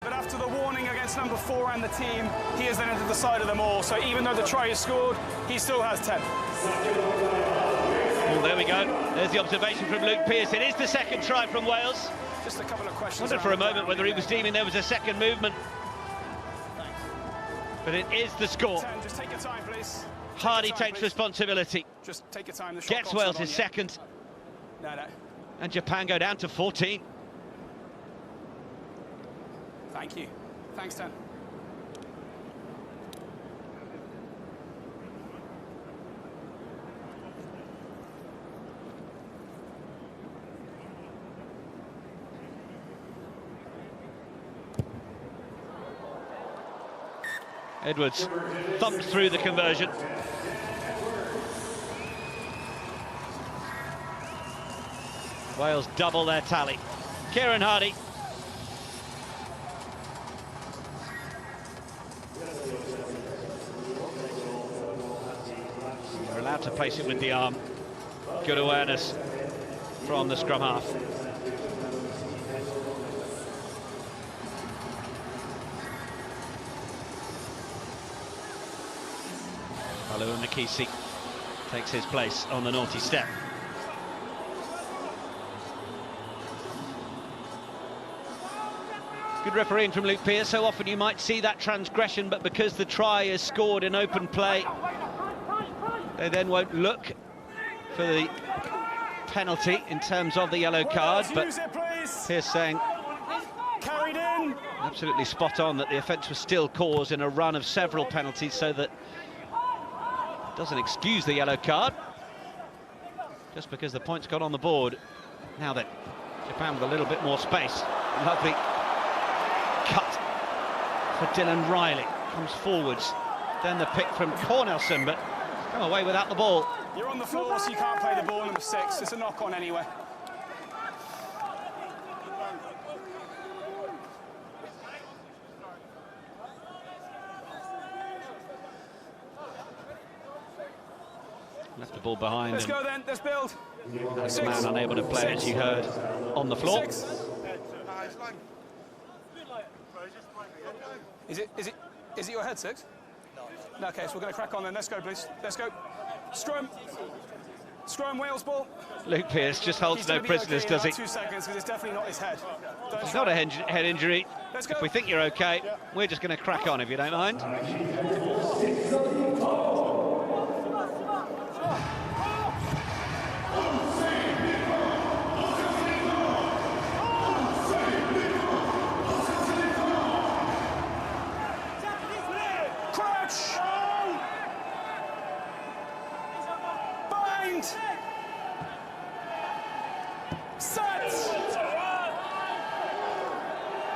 But after the warning against number 4 and the team, he has then entered the side of them all. So even though the try is scored, he still has 10. Well, there we go. There's the observation from Luke Pearce. It is the second try from Wales. Just a couple of questions. Wondered for a moment whether he was deeming there was a second movement. But it is the score. 10, just take your time, please. Hardy takes responsibility. Just take your time. The shot Gets clock's Wales not his on second. yet. No. And Japan go down to 14. Thank you. Thanks, Dan. Edwards thumped through the conversion. Wales double their tally. Kieran Hardy. They're allowed to place it with the arm. Good awareness from the scrum half. Alua Nakisi takes his place on the naughty step. Good refereeing from Luke Pearce. So often you might see that transgression, but because the try is scored in open play, they then won't look for the penalty in terms of the yellow card. But Pearce saying carried in. Absolutely spot on that the offence was still caused in a run of several penalties, so that doesn't excuse the yellow card just because the points got on the board. Now then, Japan with a little bit more space. Lovely cut for Dylan Riley, comes forwards, then the pick from Cornelson, but come away without the ball. You're on the floor, so you can't play the ball, number 6. It's a knock-on anyway. Left the ball behind. Let's go then, let's build. Alex Mann unable to play, as you heard, on the floor. 6. Is it your head, 6? No. Okay, so we're going to crack on then. Let's go, please. Let's go. Scrum. Scrum, Wales ball. Luke Pearce just holds no prisoners, does he? 2 seconds, because it's definitely not his head. It's not a head injury. If we think you're okay, we're just going to crack on, if you don't mind.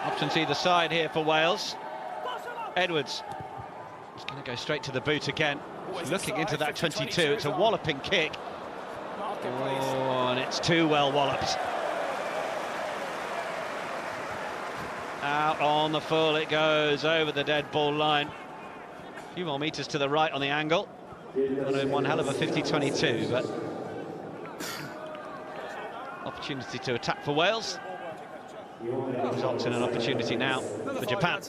Options either side here for Wales. Edwards is going to go straight to the boot again. He's looking into that 22. It's a walloping kick. Oh, and it's too well walloped. Out on the full it goes, over the dead ball line. A few more metres to the right on the angle. Not in one hell of a 50-22, but opportunity to attack for Wales. Results in an opportunity now for Japan.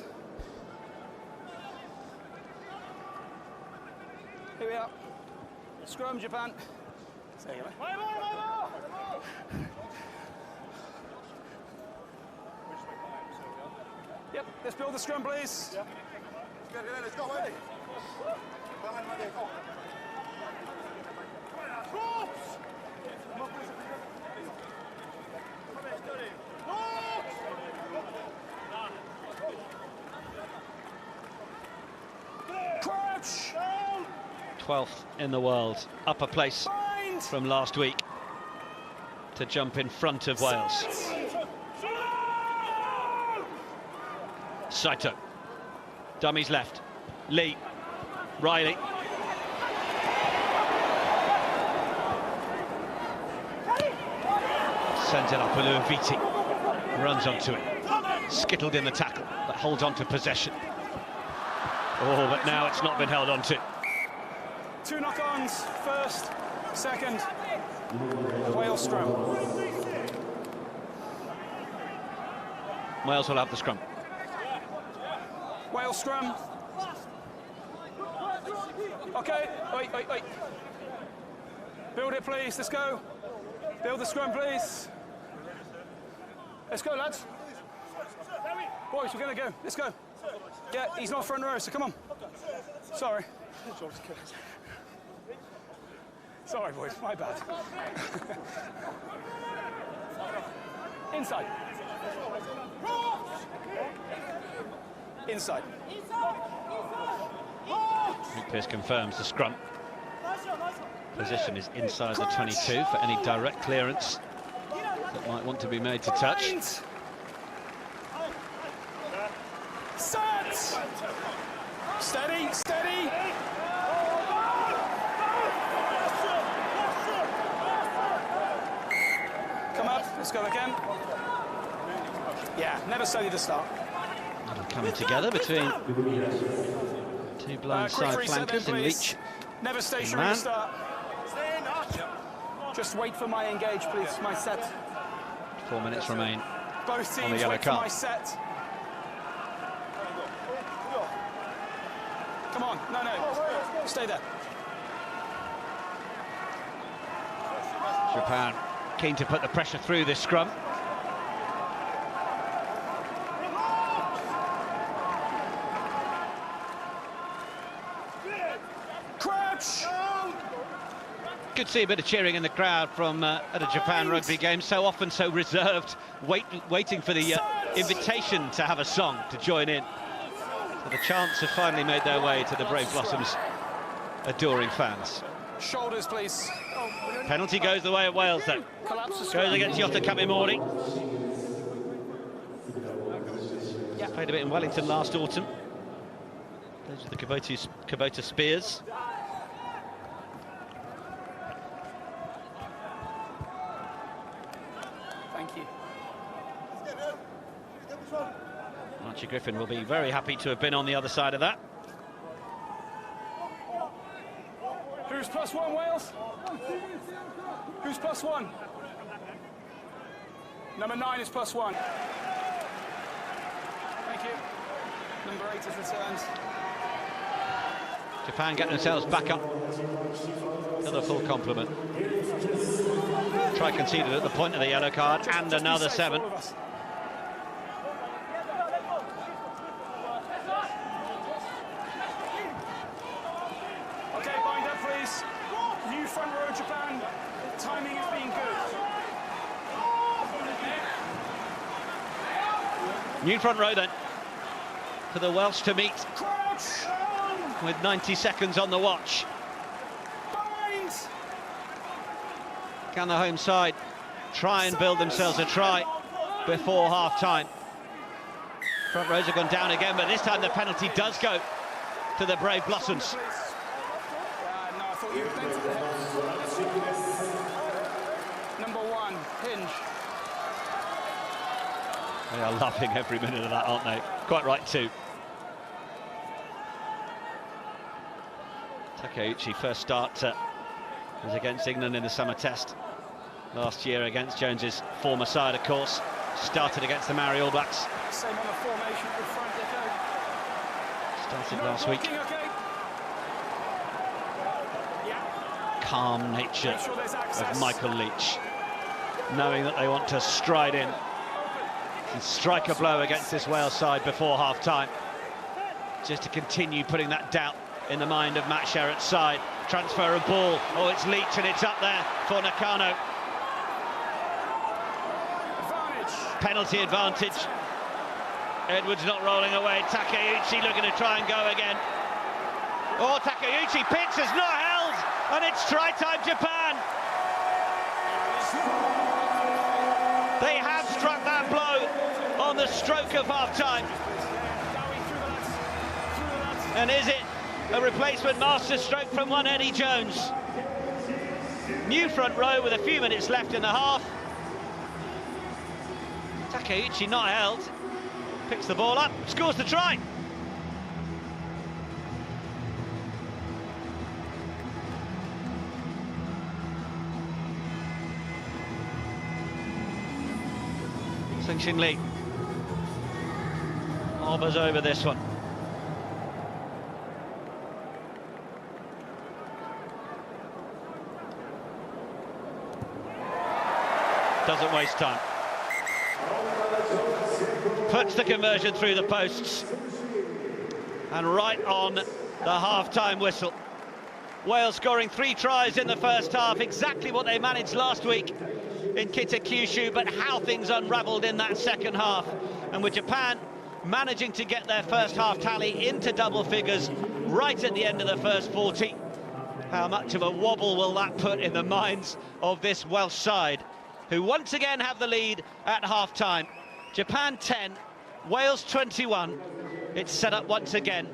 Here we are. Scrum, Japan. Yep, let's build the scrum, please. Let's go, ready. Crouch! 12th in the world, up a place from last week to jump in front of Wales. Saito, dummies left, Lee, Riley. Sends it up, Uluaviti runs onto it, skittled in the tackle, but holds on to possession. Oh, but now it's not been held on to. 2 knock-ons, first, second, Wales scrum. Wales will have the scrum. Wales scrum. Okay, wait. Build it, please, let's go. Build the scrum, please. Let's go, lads. Boys, we're gonna go, let's go. Yeah, he's not front row, so come on. Sorry. Sorry, boys, my bad. Inside. Inside. Luke Pearce confirms the scrum. Position is inside the 22 for any direct clearance that might want to be made to touch. Set! Steady, steady! Come up. Let's go again. Yeah, never study the start. Coming together between two blindside flankers in Leach. Never stationary start. Just wait for my engage, please. My set. 4 minutes remain. Both on the teams yellow wait card. for my set. Come on, no, stay there. Japan keen to put the pressure through this scrum. Crouch! Good to see a bit of cheering in the crowd from at a Japan rugby game. So often so reserved, waiting for the invitation to have a song to join in. So the chants have finally made their way to the Brave Blossoms' adoring fans. Shoulders, please. Penalty goes the way of Wales, though. Goes against Jota Kamimori. Played a bit in Wellington last autumn. Those are the Kubota Spears. Thank you. Archie Griffin will be very happy to have been on the other side of that. Who's +1, Wales? Who's +1? Number 9 is +1. Thank you. Number 8 is returned. Japan get themselves back up. Another full complement. Try conceded at the point of the yellow card, and another 7. Okay, bind up, please. New front row, Japan. Timing has been good. New front row then for the Welsh to meet Crouch! with 90 seconds on the watch. Bind! Can the home side try and build themselves a try before half-time? Front rows have gone down again, but this time the penalty does go to the Brave Blossoms. No, I thought you were meant to. Number 1, Hinge. They are loving every minute of that, aren't they? Quite right too. Takeuchi first start was against England in the summer test last year against Jones's former side, of course. Started against the Maori All Blacks. Same on the formation with front echo. Started last week. Okay. Yeah. Calm nature Make sure there's of access. Michael Leach, knowing that they want to stride in and strike a blow against this Wales side before half-time, just to continue putting that doubt in the mind of Matt Sherratt's side. Transfer of ball. Oh, it's Leach, and it's up there for Nakano. Penalty advantage. Edwards not rolling away. Takeuchi looking to try and go again. Oh, Takeuchi picks, is not held, and it's try time, Japan. They have struck that blow on the stroke of half-time. And is it a replacement master stroke from one Eddie Jones? New front row with a few minutes left in the half. Takeuchi not held, picks the ball up, scores the try. Sung-Shin Lee hovers over this one. Doesn't waste time. Puts the conversion through the posts. And right on the half-time whistle. Wales scoring 3 tries in the first half, exactly what they managed last week in Kitakyushu, but how things unravelled in that second half. And with Japan managing to get their first half tally into double figures right at the end of the first 40. How much of a wobble will that put in the minds of this Welsh side, who once again have the lead at half-time? Japan 10, Wales 21. It's set up once again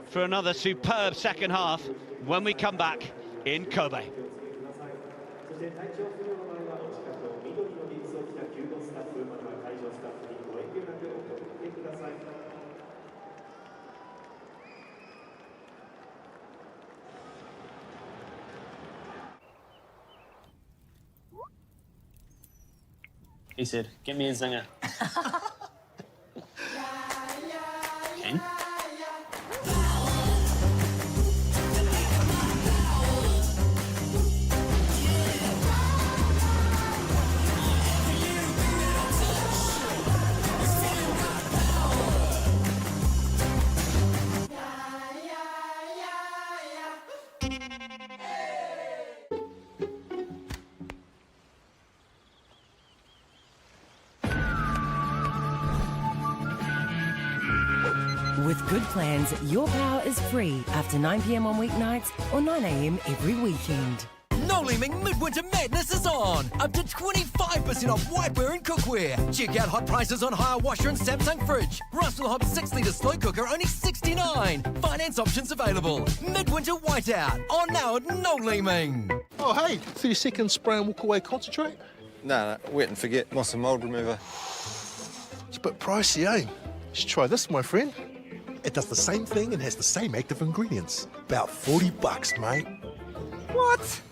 for another superb second half when we come back in Kobe. He said, get me a zinger. Ken? With good plans, your power is free after 9 p.m. on weeknights or 9 a.m. every weekend. No Liming Midwinter Madness is on! Up to 25% off whiteware and cookware. Check out hot prices on Hire Washer and Samsung Fridge. Russell Hobbs 6-litre slow cooker only $69. Finance options available. Midwinter Whiteout. On now at No Liming. Oh, hey, 30 seconds spray and walk away concentrate? No, wet and forget. Moss and mould remover. It's a bit pricey, eh? You should try this, my friend. It does the same thing and has the same active ingredients. About $40, mate. What?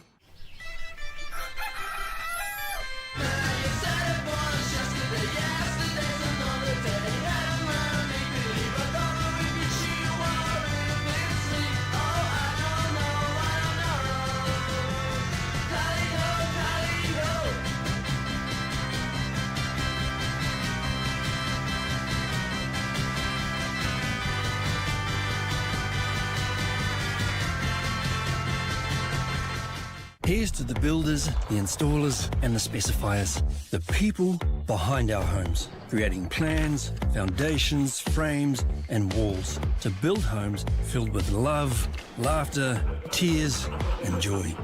Here's to the builders, the installers, and the specifiers. The people behind our homes, creating plans, foundations, frames, and walls to build homes filled with love, laughter, tears, and joy.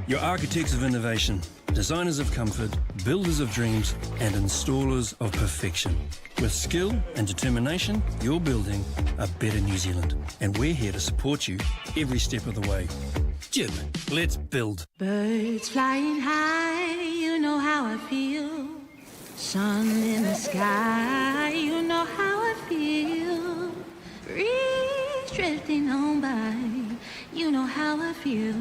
Your architects of innovation, designers of comfort, builders of dreams, and installers of perfection. With skill and determination, you're building a better New Zealand. And we're here to support you every step of the way. Jim, let's build. Birds flying high, you know how I feel. Sun in the sky, you know how I feel. Breeze drifting on by, you know how I feel.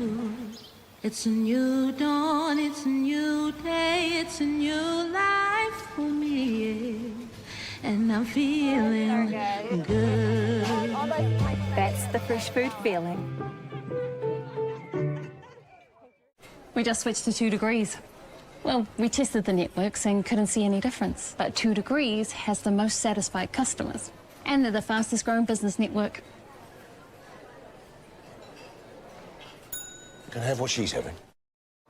It's a new dawn, it's a new day, it's a new life for me. And I'm feeling good. That's the fresh food feeling. We just switched to 2 degrees. Well, we tested the networks and couldn't see any difference. But 2 degrees has the most satisfied customers. And they're the fastest growing business network. Can I have what she's having?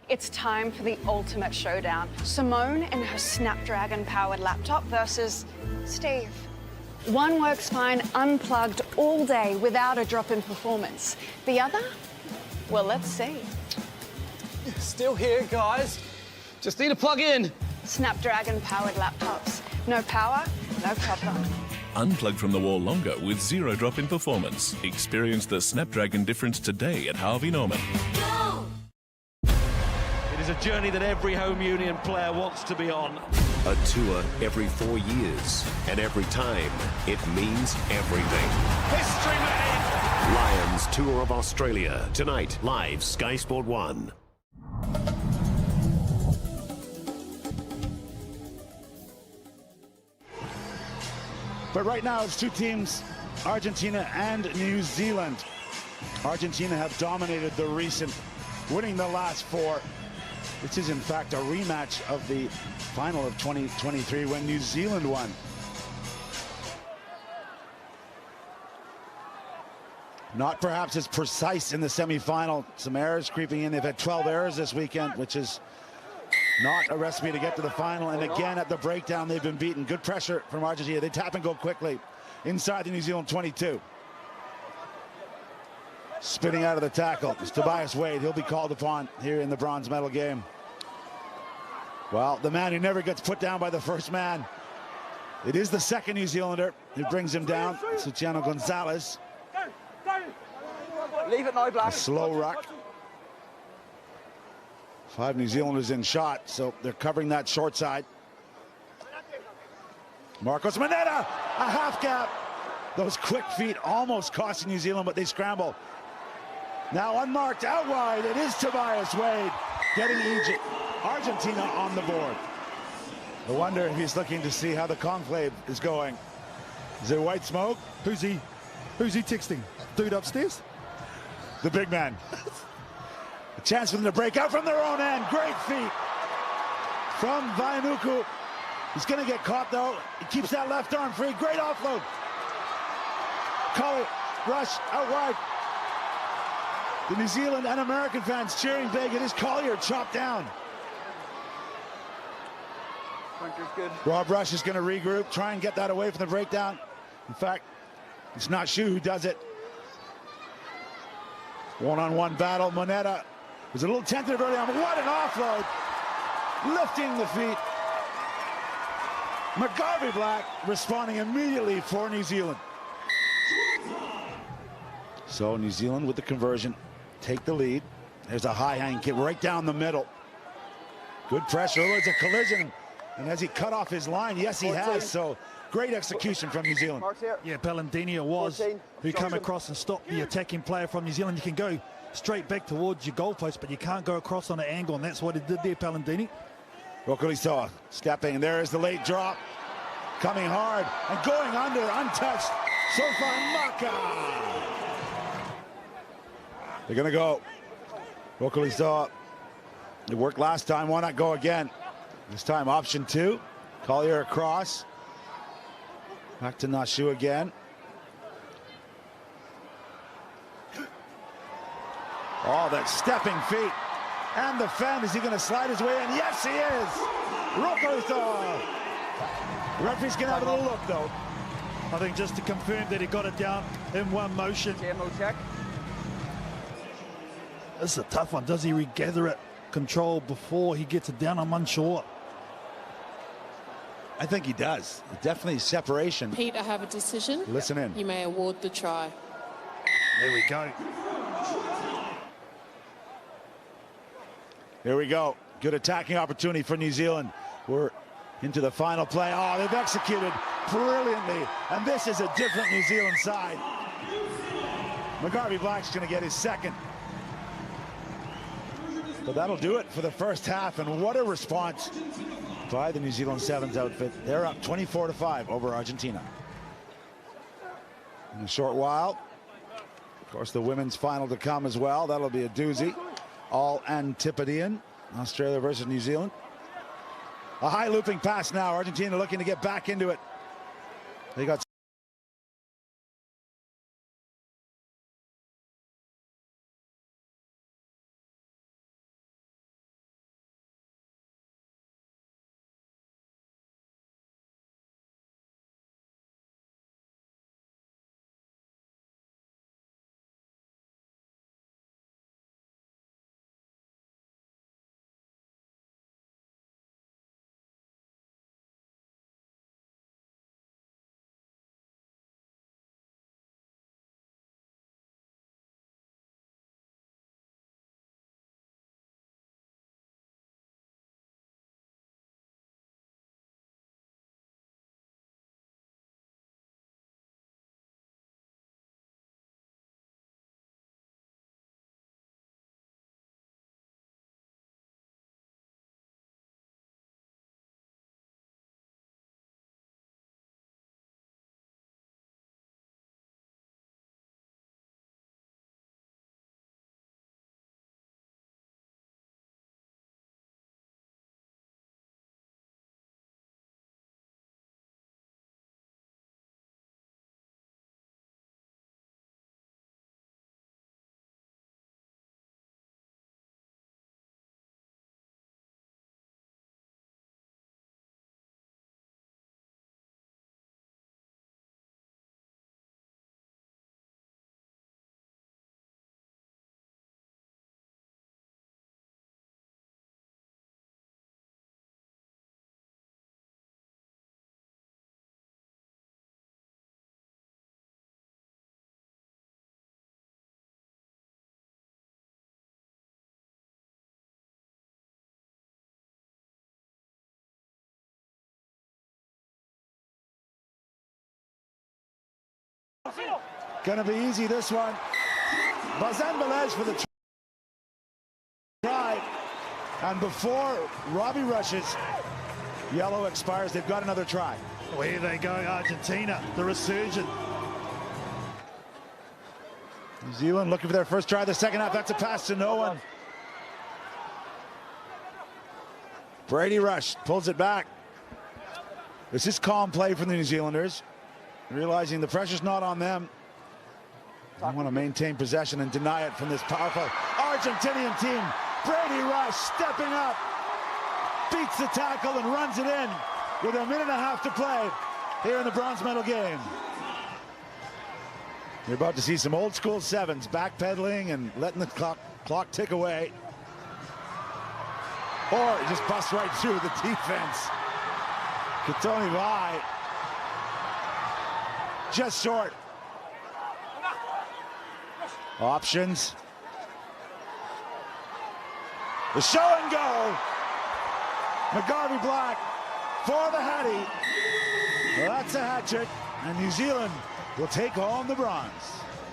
It's time for the ultimate showdown. Simone and her Snapdragon-powered laptop versus Steve. One works fine unplugged all day without a drop in performance. The other? Well, let's see. Still here, guys. Just need to plug in. Snapdragon-powered laptops. No power, no problem. Unplug from the wall longer with zero drop in performance. Experience the Snapdragon difference today at Harvey Norman. It is a journey that every Home Union player wants to be on. A tour every 4 years, and every time, it means everything. History made! Lions Tour of Australia, tonight, live Sky Sport 1. But right now it's two teams, Argentina and New Zealand. Argentina have dominated the recent, winning the last 4. This is in fact a rematch of the final of 2023 when New Zealand won. Not perhaps as precise in the semi-final. Some errors creeping in. They've had 12 errors this weekend, which is not a recipe to get to the final. And again, at the breakdown, they've been beaten. Good pressure from Argentina. They tap and go quickly inside the New Zealand 22. Spinning out of the tackle. It's Tobias Wade. He'll be called upon here in the bronze medal game. Well, the man who never gets put down by the first man. It is the second New Zealander who brings him down, Luciano Gonzalez. Leave it now, Black. A slow ruck. 5 New Zealanders in shot, so they're covering that short side. Marcos Moneta, a half gap. Those quick feet almost costing New Zealand, but they scramble. Now unmarked, out wide, it is Tobias Wade getting Argentina on the board. I wonder if he's looking to see how the conclave is going. Is there white smoke? Who's he texting? Dude upstairs? The big man. A chance for them to break out from their own end. Great feet from Vaianuku. He's going to get caught, though. He keeps that left arm free. Great offload. Collier, rush, out wide. The New Zealand and American fans cheering big. It is Collier chopped down. Good. Rob Rush is going to regroup, try and get that away from the breakdown. In fact, it's not Shu who does it. One-on-one battle. Moneta was a little tentative early on, but what an offload. Lifting the feet. McGarvey Black responding immediately for New Zealand. So New Zealand with the conversion, take the lead. There's a high hang kick right down the middle. Good pressure. It's a collision. And has he cut off his line? Yes, he has. So great execution from New Zealand. Yeah, Palladini it was who come across and stopped the attacking player from New Zealand. You can go straight back towards your goalpost, but you can't go across on an angle, and that's what he did there, Palladini. Rokolisoa stepping. There is the late drop. Coming hard and going under, untouched. Sofa Maka. They're going to go. Rokolisoa. It worked last time. Why not go again? This time option 2. Collier across. Back to Nashu again. Oh, that stepping feet. And the fend. Is he going to slide his way in? Yes, he is. Rokolisoa. Referee's going to have a little look, though. I think just to confirm that he got it down in one motion. Check. This is a tough one. Does he regather it, control before he gets it down? I'm unsure. I think he does. Definitely separation. Pete, I have a decision. Listen in. You may award the try. There we go. Here we go. Good attacking opportunity for New Zealand. We're into the final play. Oh, they've executed brilliantly. And this is a different New Zealand side. McGarvey Black's going to get his second. But that'll do it for the first half. And what a response by the New Zealand Sevens outfit. They're up 24-5 over Argentina. In a short while, of course, the women's final to come as well. That'll be a doozy. All Antipodean. Australia versus New Zealand. A high looping pass now. Argentina looking to get back into it. They got Gonna be easy, this one. Bazan Balaj for the try. And before Robbie rushes, yellow expires. They've got another try. Away they go, Argentina, the resurgent. New Zealand looking for their first try of the second half. That's a pass to no one. Brady Rush pulls it back. This is calm play from the New Zealanders, realizing the pressure's not on them. They want to maintain possession and deny it from this powerful Argentinian team. Brady Rush stepping up, beats the tackle and runs it in with a minute and a half to play here in the bronze medal game. You're about to see some old school sevens backpedaling and letting the clock tick away. Or just bust right through the defense. Katoni Vai just short. Options. The show and go. McGarvey Black for the Hattie. Well, that's a hat trick, and New Zealand will take home the bronze.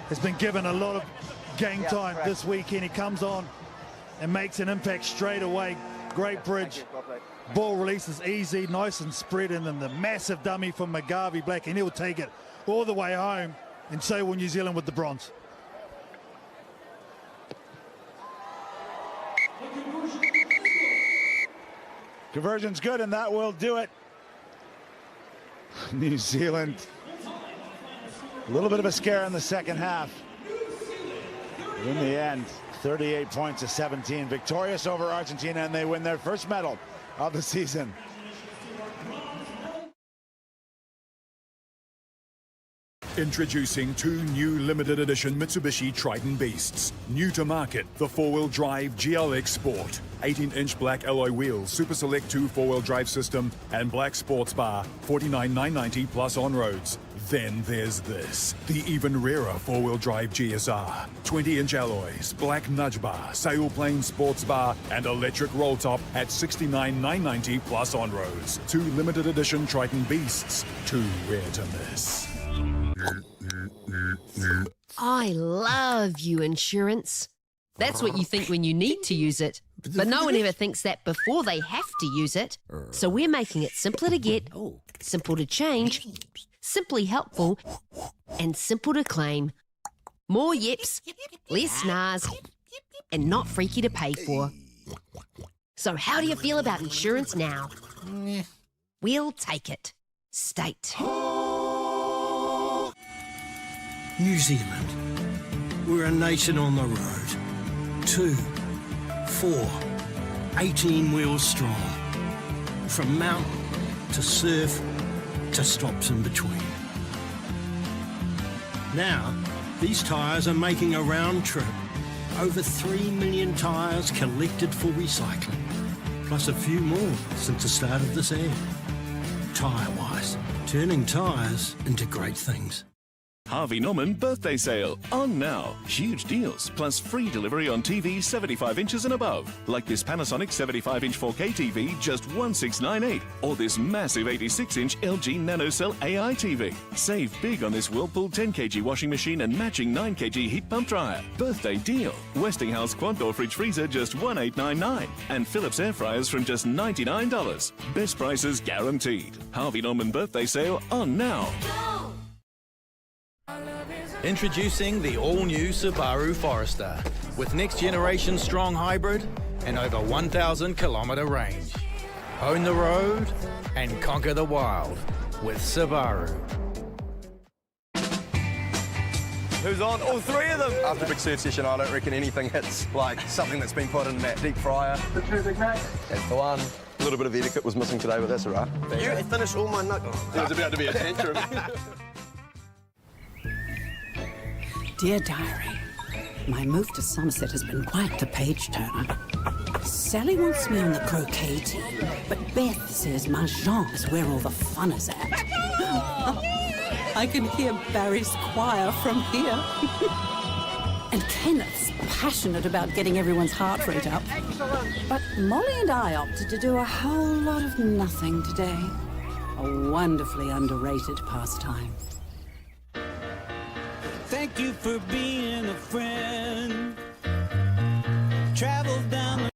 Has been given a lot of game time this weekend. He comes on and makes an impact straight away. Great bridge. Ball releases easy, nice and spread, and then the massive dummy from McGarvey Black, and he'll take it all the way home, and so will New Zealand with the bronze. Conversion's good, and that will do it. New Zealand, a little bit of a scare in the second half. But in the end, 38 points to 17. Victorious over Argentina, and they win their first medal of the season. Introducing two new limited edition Mitsubishi Triton Beasts. New to market, the four-wheel drive GLX Sport. 18-inch black alloy wheels, Super Select 2 four-wheel drive system, and black sports bar, $49,990 plus on-roads. Then there's this, the even rarer four-wheel drive GSR. 20-inch alloys, black nudge bar, sailplane sports bar, and electric roll top at $69,990 plus on-roads. Two limited edition Triton Beasts, too rare to miss. I love you, insurance. That's what you think when you need to use it. But no one ever thinks that before they have to use it. So we're making it simpler to get, simple to change, simply helpful, and simple to claim. More yips, less snars, and not freaky to pay for. So how do you feel about insurance now? We'll take it. State. New Zealand. We're a nation on the road. 2, 4, 18 wheels strong. From mountain to surf to stops in between. Now, these tyres are making a round trip. Over 3 million tyres collected for recycling. Plus a few more since the start of this ad. Tyre-wise, turning tyres into great things. Harvey Norman birthday sale on now. Huge deals plus free delivery on TVs 75 inches and above. Like this Panasonic 75-inch 4K TV, just $1,698. Or this massive 86-inch LG NanoCell AI TV. Save big on this Whirlpool 10 kg washing machine and matching 9 kg heat pump dryer. Birthday deal. Westinghouse Quad Door fridge freezer just $1,899. And Philips air fryers from just $99. Best prices guaranteed. Harvey Norman birthday sale on now. Introducing the all-new Subaru Forester with next-generation strong hybrid and over 1,000 kilometre range. Own the road and conquer the wild with Subaru. Who's on? All three of them! After a big surf session, I don't reckon anything hits like something that's been put in that deep fryer. That's the one. A little bit of etiquette was missing today, but that's all right. You finished all my nuggets. There was about to be a tantrum. Dear Diary, my move to Somerset has been quite the page-turner. Sally wants me on the croquet team, but Beth says Mahjong is where all the fun is at. I can hear Barry's choir from here. And Kenneth's passionate about getting everyone's heart rate up. But Molly and I opted to do a whole lot of nothing today. A wonderfully underrated pastime. Thank you for being a friend. Travel down the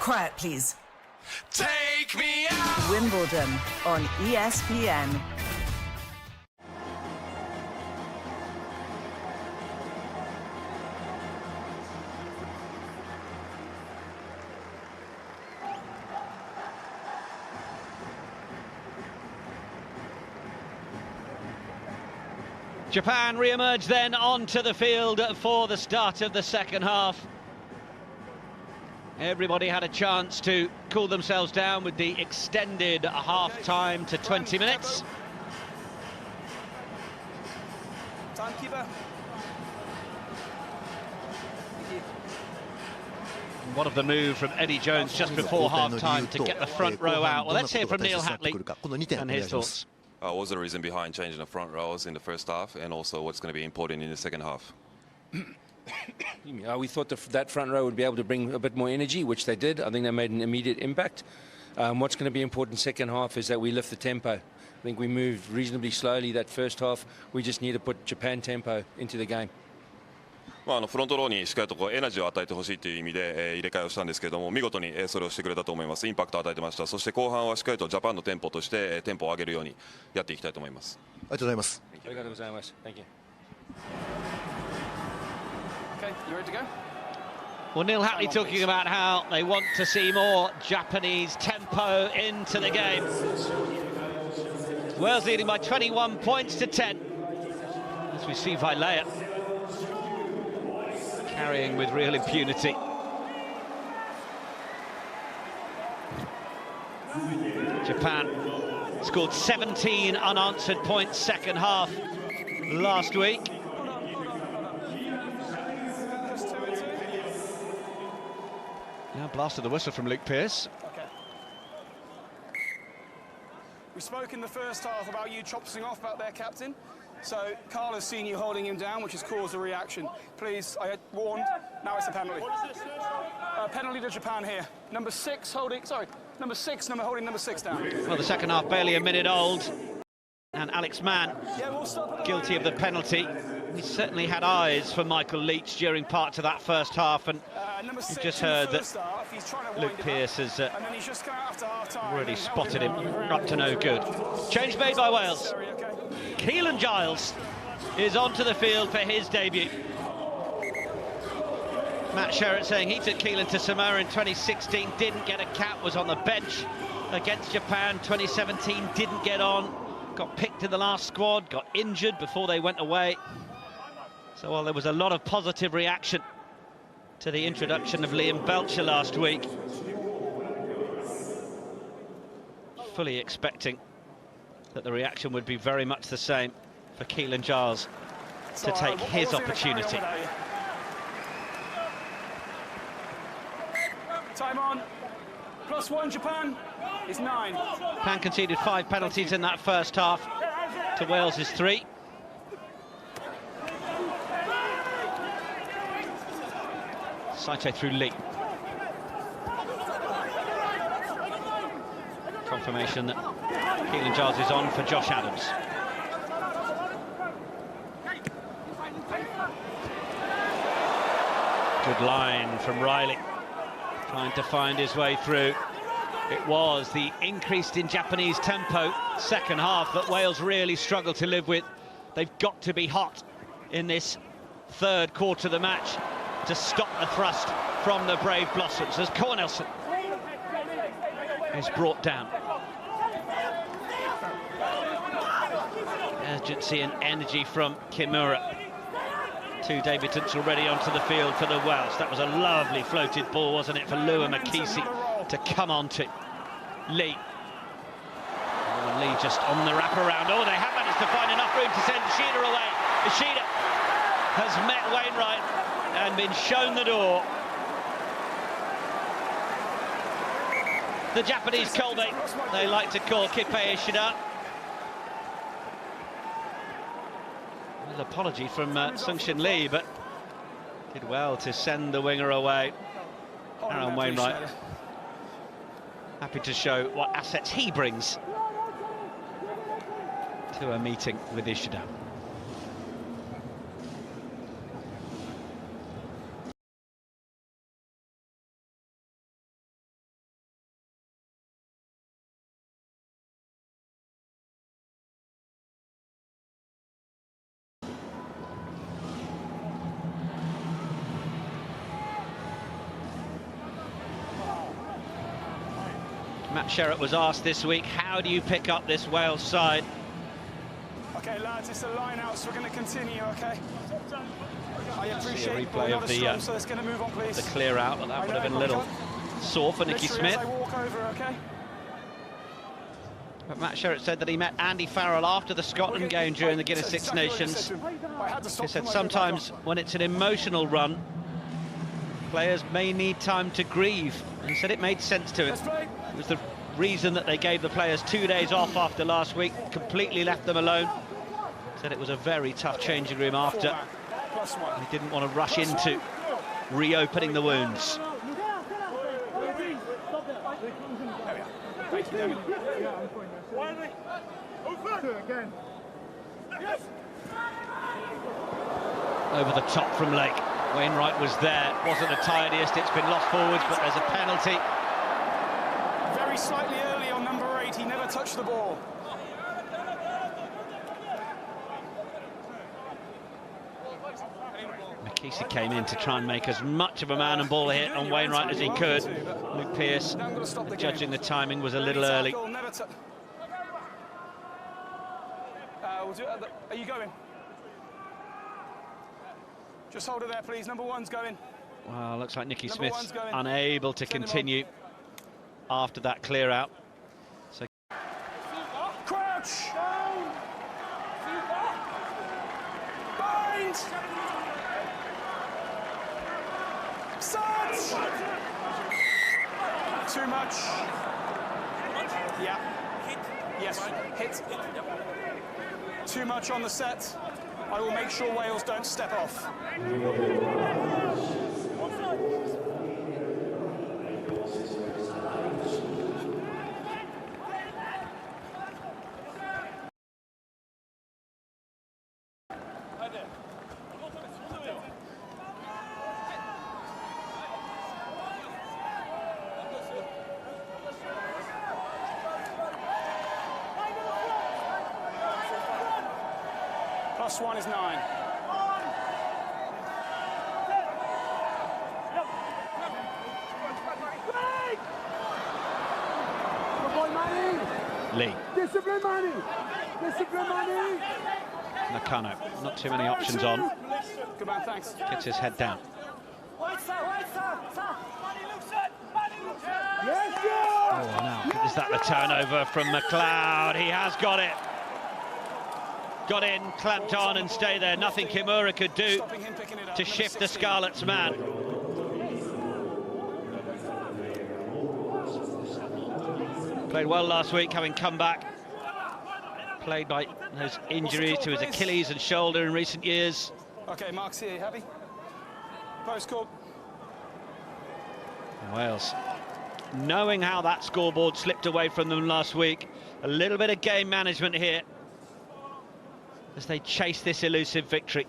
Quiet, please. Take me out! Wimbledon on ESPN. Japan re-emerge then onto the field for the start of the second half. Everybody had a chance to cool themselves down with the extended half-time to 20 minutes. Timekeeper. What of the move from Eddie Jones just before half-time to get the front row out? Well, let's hear from Neil Hatley and his thoughts. What was the reason behind changing the front rows in the first half, and also what's going to be important in the second half? We thought that front row would be able to bring a bit more energy, which they did. I think they made an immediate impact. What's going to be important second half is that we lift the tempo. I think we moved reasonably slowly that first half. We just need to put Japan tempo into the game. フロントローにしっかりとエナジーを与えてほしいという意味で入れ替えをしたんですけれども、見事にそれをしてくれたと思います。インパクトを与えてました。そして後半はしっかりとジャパンのテンポとしてテンポを上げるようにやっていきたいと思います。ありがとうございます。ありがとうございます。Thank you. Okay, you ready to go? Well, Neil Hatley talking about how they want to see more Japanese tempo into the game. Wales leading by 21 points to 10. As we see Vailea carrying with real impunity. Japan scored 17 unanswered points second half last week. Now blasted the whistle from Luke Pearce. Okay. We spoke in the first half about you chopping off about their captain. So Carl has seen you holding him down, which has caused a reaction. Please, I had warned, now it's a penalty. Penalty to Japan here. Number 6 holding, sorry, number 6 holding number 6 down. Well, the second half barely a minute old. And Alex Mann guilty of the penalty. We certainly had eyes for Michael Leach during parts of that first half, and you just heard that Luke Pearce has really spotted him up to no good. Change made by Wales. Keelan Giles is onto the field for his debut. Matt Sherratt saying he took Keelan to Samoa in 2016, didn't get a cap, was on the bench against Japan. 2017 didn't get on, got picked in the last squad, got injured before they went away. So while there was a lot of positive reaction to the introduction of Liam Belcher last week, fully expecting that the reaction would be very much the same for Keelan Giles to take his opportunity. Time on. +1 Japan is 9. Japan conceded 5 penalties in that first half to Wales' 3. Saito through Lee. Confirmation that Keelan Giles is on for Josh Adams. Good line from Riley, trying to find his way through. It was the increased in Japanese tempo second half that Wales really struggled to live with. They've got to be hot in this third quarter of the match to stop the thrust from the Brave Blossoms, as Cornelsen is brought down. Urgency and energy from Kimura. 2 debutants already onto the field for the Welsh. That was a lovely floated ball, wasn't it, for Lua Makisi to come onto. Lee. Oh, Lee just on the wraparound. Oh, they have managed to find enough room to send Ishida away. Ishida has met Wainwright and been shown the door. The Japanese Kolbe, they like to call Kipe Ishida. An apology from Sung-Shin Lee, but did well to send the winger away. Aaron Wainwright, happy to show what assets he brings to a meeting with Ishida. Matt Sherratt was asked this week, how do you pick up this Wales side? Okay, lads, it's a line out, so we're going to continue, okay? I appreciate a replay of the, so let's get a move on, please. The clear out, but that would have been a little sore for Nicky Smith. I walk over, okay? But Matt Sherratt said that he met Andy Farrell after the Scotland game during the Guinness Six Nations. He said sometimes when it's an emotional run, players may need time to grieve. And he said it made sense to him. It was the reason that they gave the players 2 days off after last week, completely left them alone. Said it was a very tough changing room after. He didn't want to rush into reopening the wounds. Over the top from Lake. Wainwright was there, wasn't the tidiest, it's been lost forwards, but there's a penalty. Very slightly early on number 8, he never touched the ball. Makisi came in to try and make as much of a man and ball hit on Wainwright as he could. Luke Pearce, judging the timing, was a little early. Are you going? Just hold it there, please. Number 1's going. Well, looks like Nicky Smith's unable to continue after that clear out. So crouch! Bind! Set! Too much. Yeah. Yes, hit. Too much on the set. I will make sure Wales don't step off. +1 is 9. Lee. Discipline money! Discipline money! Nakano, not too many options on. Good man, thanks. Gets his head down. Yes, Oh, now, is that the turnover from McLeod? He has got it. Got in, clamped on and stay there. Nothing Kimura could do to shift the Scarlets' man. Played well last week, having come back. Played by those injuries to his Achilles and shoulder in recent years. Okay, Mark's here, you happy? Post call. Wales, knowing how that scoreboard slipped away from them last week, a little bit of game management here as they chase this elusive victory.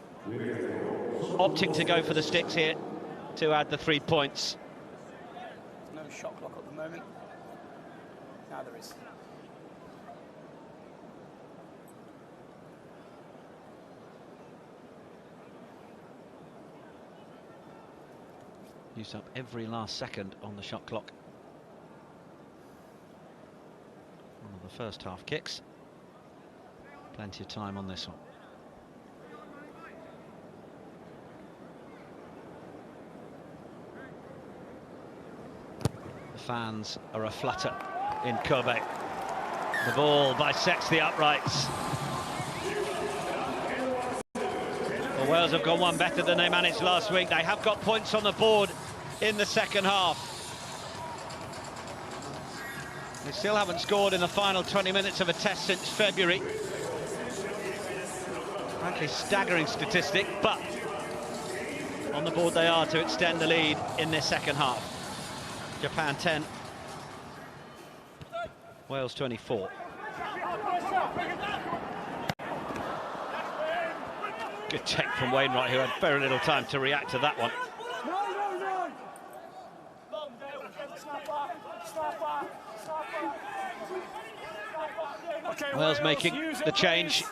Opting to go for the sticks here to add the 3 points. No shot clock at the moment. Now there is. Used up every last second on the shot clock. One of the first half kicks. Plenty of time on this one. The fans are aflutter in Kobe. The ball bisects the uprights. Well, Wales have gone one better than they managed last week. They have got points on the board in the second half. They still haven't scored in the final 20 minutes of a test since February. Frankly, staggering statistic, but on the board they are to extend the lead in this second half. Japan 10, Wales 24. Good take from Wainwright, who had very little time to react to that one. Okay, Wales making the change.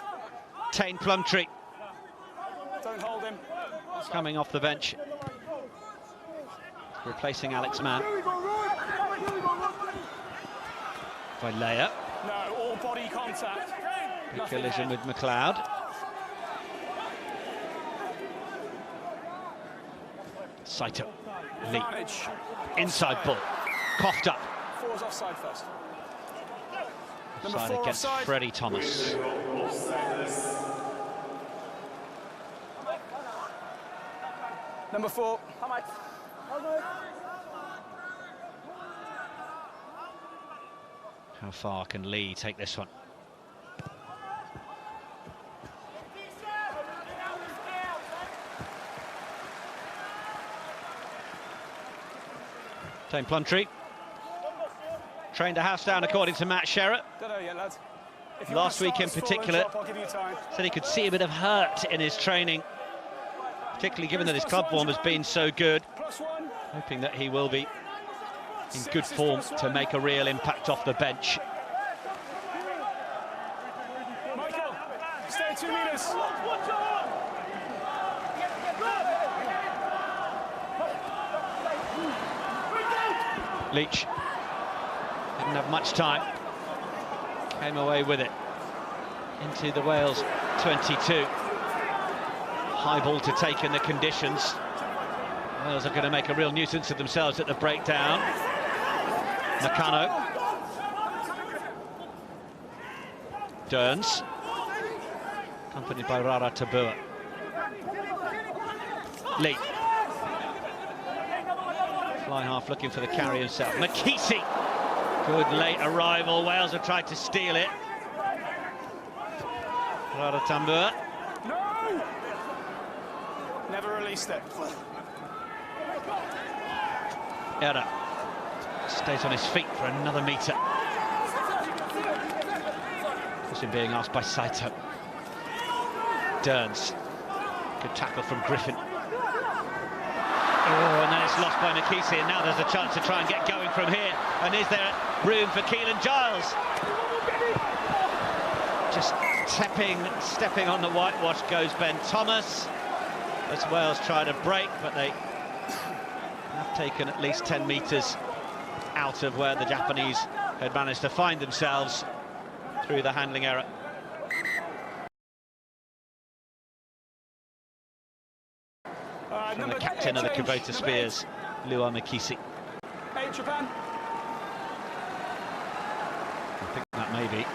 Tane Plumtree don't hold him. coming off the bench, replacing Alex Mann. By Leia. No, all body contact. Big collision with McLeod. Saito. Lee. Inside ball. Coughed up. 4's offside first. Offside against Freddie Thomas. Number 4. How far can Lee take this one? Tane Plumtree. Trained a house down, according to Matt Sherratt. Don't know yet, lads. If you Last want week to in start this full particular, and drop, I'll give you time. said he could see a bit of hurt in his training, particularly given that his club form has been so good. Hoping that he will be in good form to make a real impact off the bench. Michael, stay 2 meters. Leach didn't have much time, came away with it into the Wales 22. High ball to take in the conditions. Wales are going to make a real nuisance of themselves at the breakdown. Nakano. Derns, accompanied by Rara Tabua. Lee. Fly half looking for the carry himself. Makisi. Good late arrival. Wales have tried to steal it. Rara Tabua. No! Never released it. Era stays on his feet for another metre. Question being asked by Saito. Derns. Good tackle from Griffin. Oh, and then it's lost by Makisi, and now there's a chance to try and get going from here. And is there room for Keelan Giles? Just Stepping on the whitewash goes Ben Thomas, as Wales try to break, but they have taken at least 10 metres out of where the Japanese had managed to find themselves through the handling error. From the captain of the Kubota Spears, Lua Mikisi. Hey, Japan. I think that may be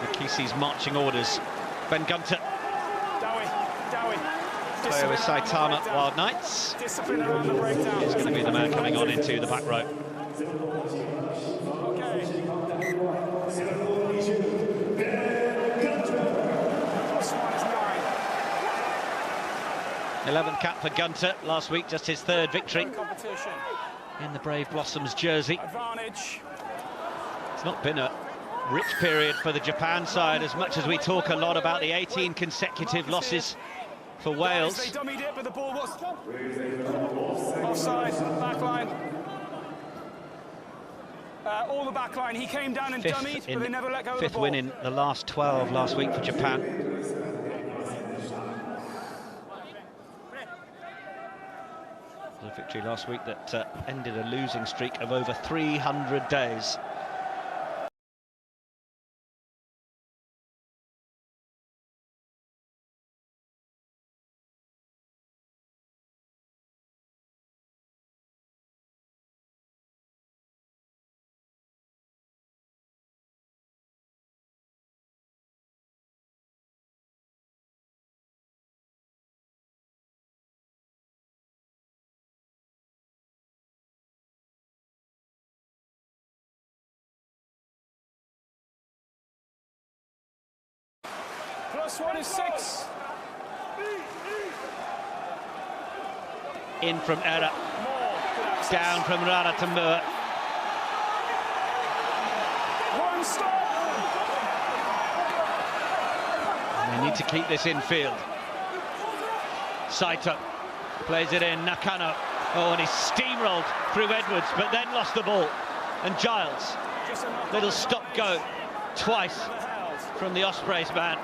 Mikisi's marching orders. Ben Gunter. Player with Saitama Wild Knights. He's going to be the man coming on into the back row. Okay. 11th cap for Gunter last week, just his third victory in the Brave Blossoms jersey. It's not been a rich period for the Japan side, as much as we talk a lot about the 18 consecutive losses for Wales. They dummied it, but the ball was offside, back line. All the back line. He came down and dummied, but they never let go of the ball. Fifth win in the last 12 last week for Japan. A victory last week that ended a losing streak of over 300 days. +1 is 6. In from Era, down from Rara to Moore. One stop. They need to keep this in field. Saito plays it in, Nakano. Oh, and he's steamrolled through Edwards, but then lost the ball. And Giles, little stop-go twice from the Ospreys man.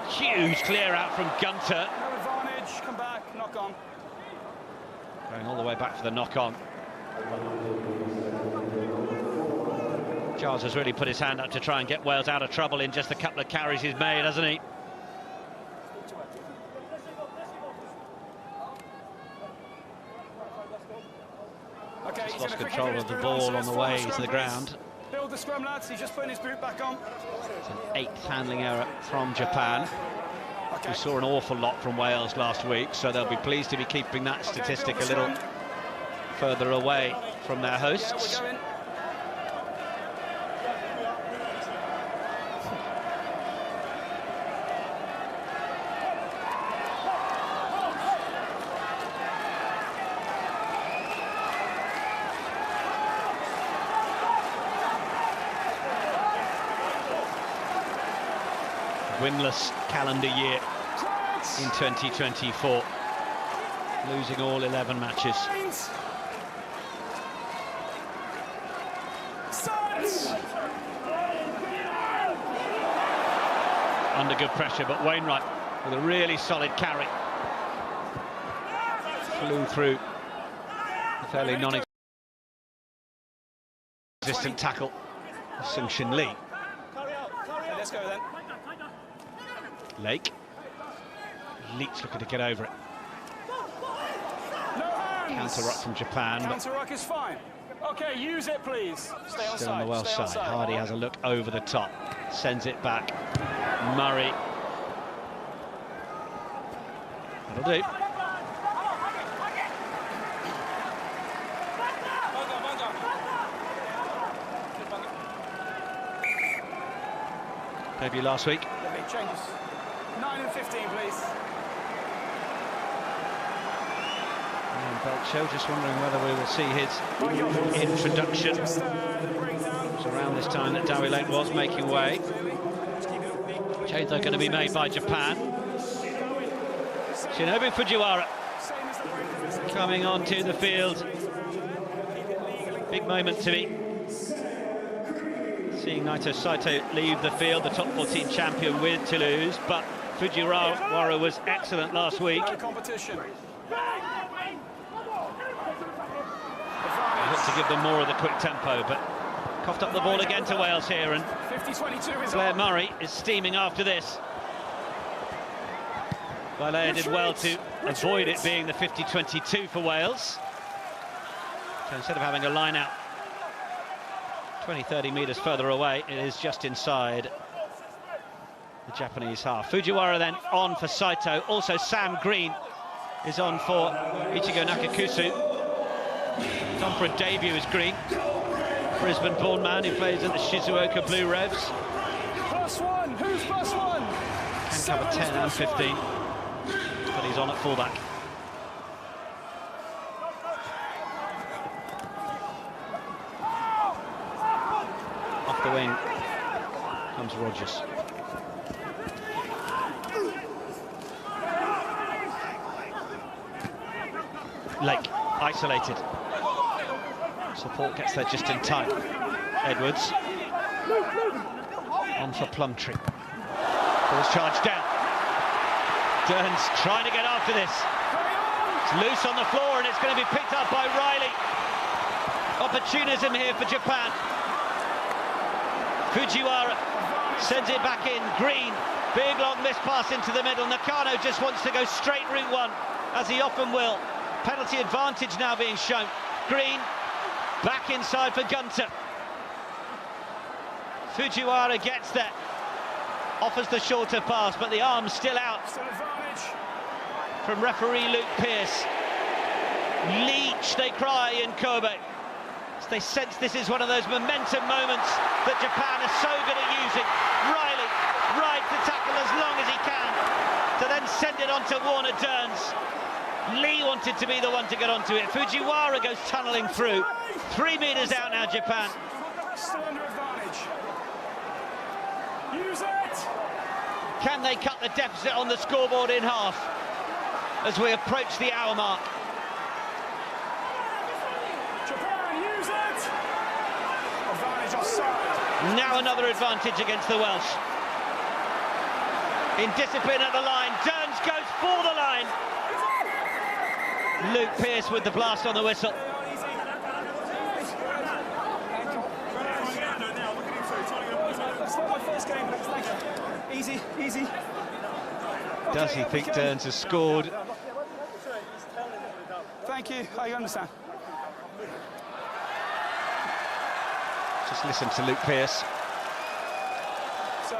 Huge clear out from Gunter. No advantage, come back, knock on. Going all the way back for the knock-on. Giles has really put his hand up to try and get Wales out of trouble in just a couple of carries he's made, hasn't he? Okay, he's lost control of the ball on the way to the ground. Build the scrum, lads. He's just putting his boot back on. It's an 8th handling error from Japan. We saw an awful lot from Wales last week, so they'll be pleased to be keeping that statistic a little further away from their hosts. Winless calendar year in 2024, losing all 11 matches. Under good pressure, but Wainwright with a really solid carry. Flew through a fairly non-existent tackle of Sung-Shin Lee. Let's go then. Lake. Leach looking to get over it. No hands. Counter-ruck from Japan. Counter-ruck is fine. Okay, use it, please. Stay on Still on the Welsh side. Hardy has a look over the top. Sends it back. Murray. That'll do. Debut last week. Changes. 9 and 15, please. And Belcho just wondering whether we will see his introduction. It was around this time that Dawi Lake was making way. Change are going to be made by Japan. Shinobu Fujiwara coming onto the field. Big moment to be Seeing Naito Saito leave the field, the top 14 champion with Toulouse, but Fujiwara was excellent last week. No competition. He looked to give them more of the quick tempo, but coughed up the ball again to Wales here, and 50-22 is Blair Murray is steaming after this. Valère did well to avoid it being the 50-22 for Wales. So instead of having a line out 20-30 metres further away, it is just inside the Japanese half. Fujiwara then on for Saito. Also Sam Green is on for Ichigo Nakakusu. He's on for a debut as Green. Brisbane-born man who plays in the Shizuoka Blue Revs. +1, who's +1? Can cover 10 and 15, but he's on at fullback. Off the wing comes Rogers. Lake, isolated. Support gets there just in time. Edwards. On for Plumtree. Ball's charged down. Dern's trying to get after this. It's loose on the floor and it's going to be picked up by Riley. Opportunism here for Japan. Fujiwara sends it back in. Green, big long miss pass into the middle. Nakano just wants to go straight route one, as he often will. Penalty advantage now being shown. Green, back inside for Gunter. Fujiwara gets there. Offers the shorter pass, but the arm's still out. Still advantage. From referee Luke Pearce. Leech, they cry in Kobe. They sense this is one of those momentum moments that Japan is so good at using. Riley rides the tackle as long as he can to then send it on to Warner Derns. Lee wanted to be the one to get onto it. Fujiwara goes tunnelling through. 3 metres out now, Japan. Still under advantage. Use it! Can they cut the deficit on the scoreboard in half as we approach the hour mark? Now another advantage against the Welsh. In discipline at the line, Derns goes for the line. Luke Pearce with the blast on the whistle. Easy, easy. Does he think Derns has scored? Thank you, I understand. Just listen to Luke Pearce. So,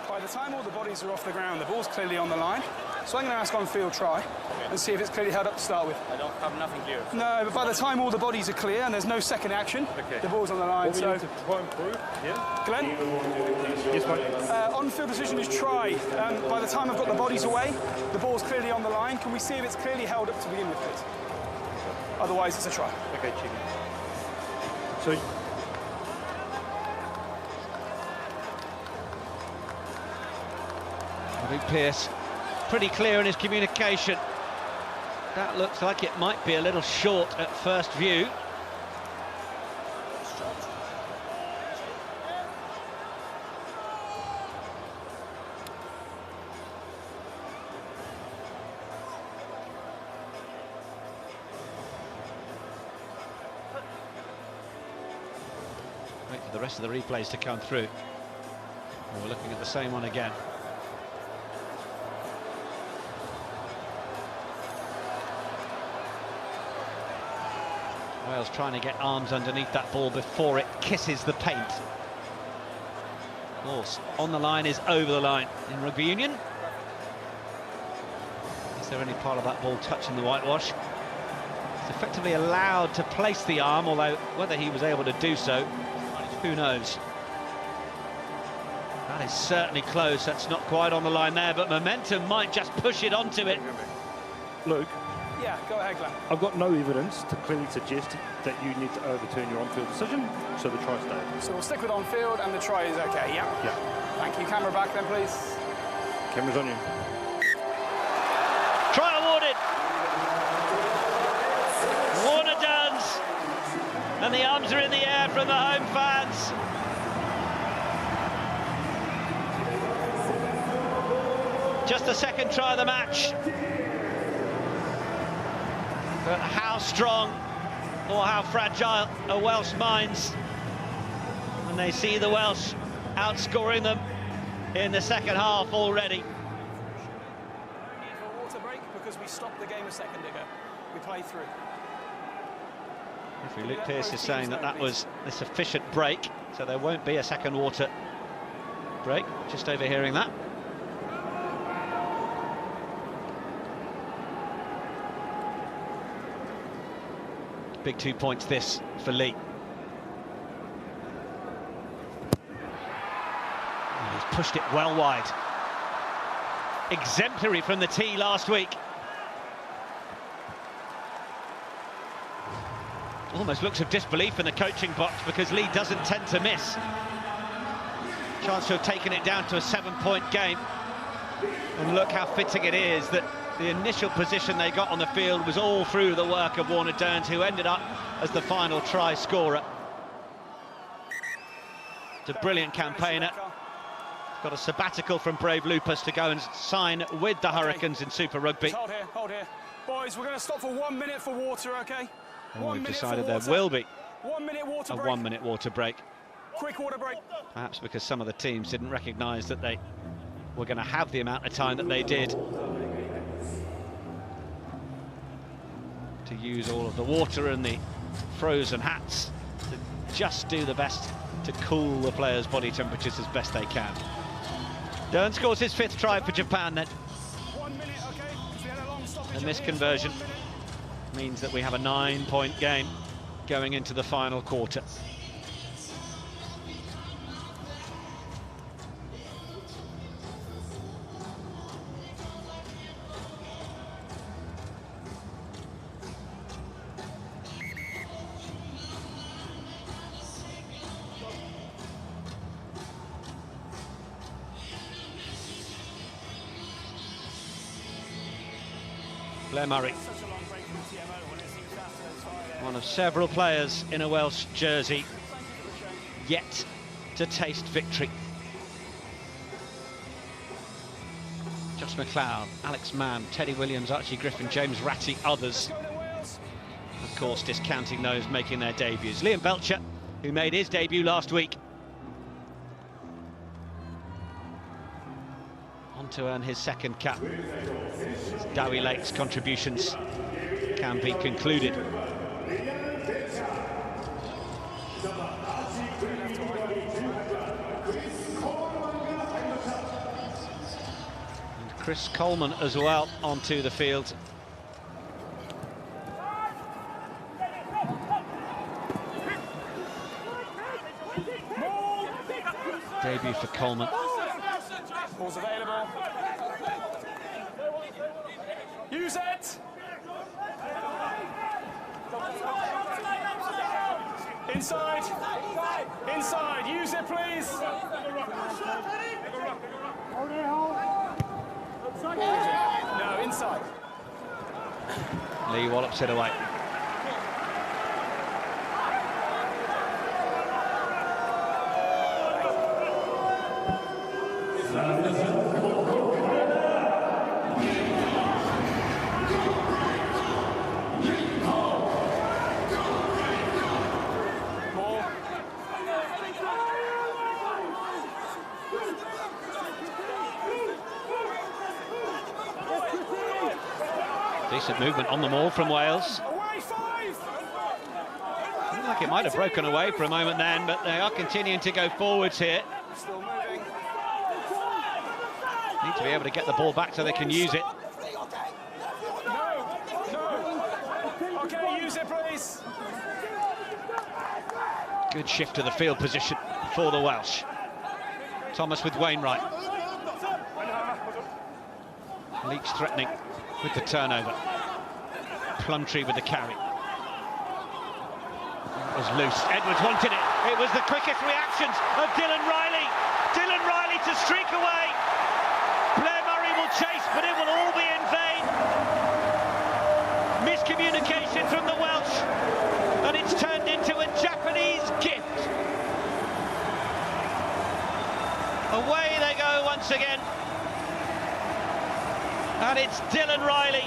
by the time all the bodies are off the ground, the ball's clearly on the line. So I'm going to ask on-field try and see if it's clearly held up to start with. I don't have nothing clear. No, but by the time all the bodies are clear and there's no second action, the ball's on the line. What we need to try and prove, Glenn? Yes, mate. On-field decision is try. By the time I've got the bodies away, the ball's clearly on the line. Can we see if it's clearly held up to begin with, please? Otherwise, it's a try. Okay, chicken. So, Luke Pearce, pretty clear in his communication. That looks like it might be a little short at first view. Wait for the rest of the replays to come through. And we're looking at the same one again. Wales trying to get arms underneath that ball before it kisses the paint. Of course, on the line is over the line in rugby union. Is there any part of that ball touching the whitewash? He's effectively allowed to place the arm, although whether he was able to do so, who knows? That is certainly close. That's not quite on the line there, but momentum might just push it onto it. Luke? Yeah, go ahead, Glenn. I've got no evidence to clearly suggest that you need to overturn your on-field decision, so the try stays. So we'll stick with on-field and the try is okay, yeah? Yeah. Thank you. Camera back then, please. Camera's on you. Try awarded. Warner Derns And the arms are in the air from the home fans. Just the second try of the match. But how strong or how fragile are Welsh minds when they see the Welsh outscoring them in the second half already. Water break because we stopped the game a second ago. We played through. Referee Luke Pearce is saying that that was a sufficient break, so there won't be a second water break. Just overhearing that. Big 2 points this for Lee. He's pushed it well wide. Exemplary from the tee last week. Almost looks of disbelief in the coaching box because Lee doesn't tend to miss. Chance to have taken it down to a 7-point game. And look how fitting it is that the initial position they got on the field was all through the work of Warner Dearns, who ended up as the final try scorer. It's a brilliant campaigner. Got a sabbatical from Brave Lupus to go and sign with the Hurricanes in Super Rugby. Just hold here. Boys, we're going to stop for 1 minute for water, OK? And we've decided there will be 1 minute water a break. 1 minute water break. Quick water break. Perhaps because some of the teams didn't recognise that they were going to have the amount of time that they did to use all of the water and the frozen hats to just do the best to cool the players' body temperatures as best they can. Dearns scores his 5th try for Japan then. 1 minute, OK? We had a long stoppage. And this conversion means that we have a 9-point game going into the final quarter. Blair Murray, one of several players in a Welsh jersey yet to taste victory. Josh McLeod, Alex Mann, Teddy Williams, Archie Griffin, James Ratty, others, of course, discounting those making their debuts. Liam Belcher, who made his debut last week, on to earn his 2nd cap. Dowie Lake's contributions can be concluded. And Chris Coleman as well onto the field. Debut for Coleman. Ball's available. Use it! Inside! Inside! Use it, please! No, inside. Lee wallops it away. Decent movement on the maul from Wales. Looked like it might have broken away for a moment then, but they are continuing to go forwards here. Still moving. Need to be able to get the ball back so they can use it. No. OK, use it, please. Good shift to the field position for the Welsh. Thomas with Wainwright. Leach threatening with the turnover. Plumtree with the carry. It was loose. Edwards wanted it. It was the quickest reactions of Dylan Riley. Dylan Riley to streak away. Blair Murray will chase, but it will all be in vain. Miscommunication from the Welsh, and it's turned into a It's Dylan Riley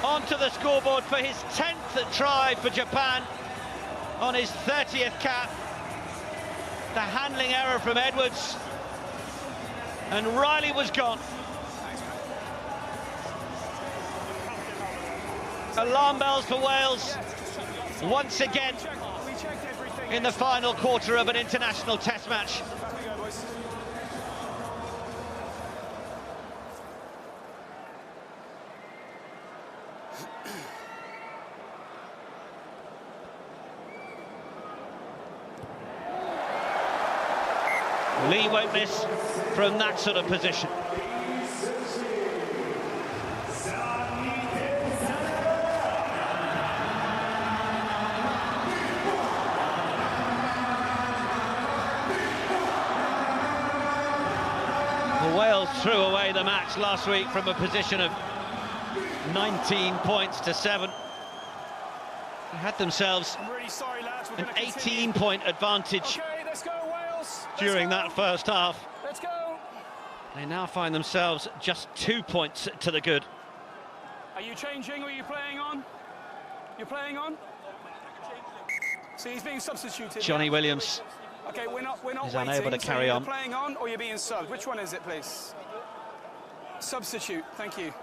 onto the scoreboard for his 10th try for Japan on his 30th cap. The handling error from Edwards, and Riley was gone. Alarm bells for Wales once again in the final quarter of an international test match. Lee won't miss from that sort of position. Well, Wales threw away the match last week from a position of 19 points to 7. They had themselves an 18-point advantage during that first half. Let's go. They now find themselves just 2 points to the good. Are you changing or are you playing on? You're playing on? See, he's being substituted. Johnny Williams. Okay, we're not is waiting. unable to carry so on. You're playing on or you're being subbed? Which one is it, please? Substitute, thank you.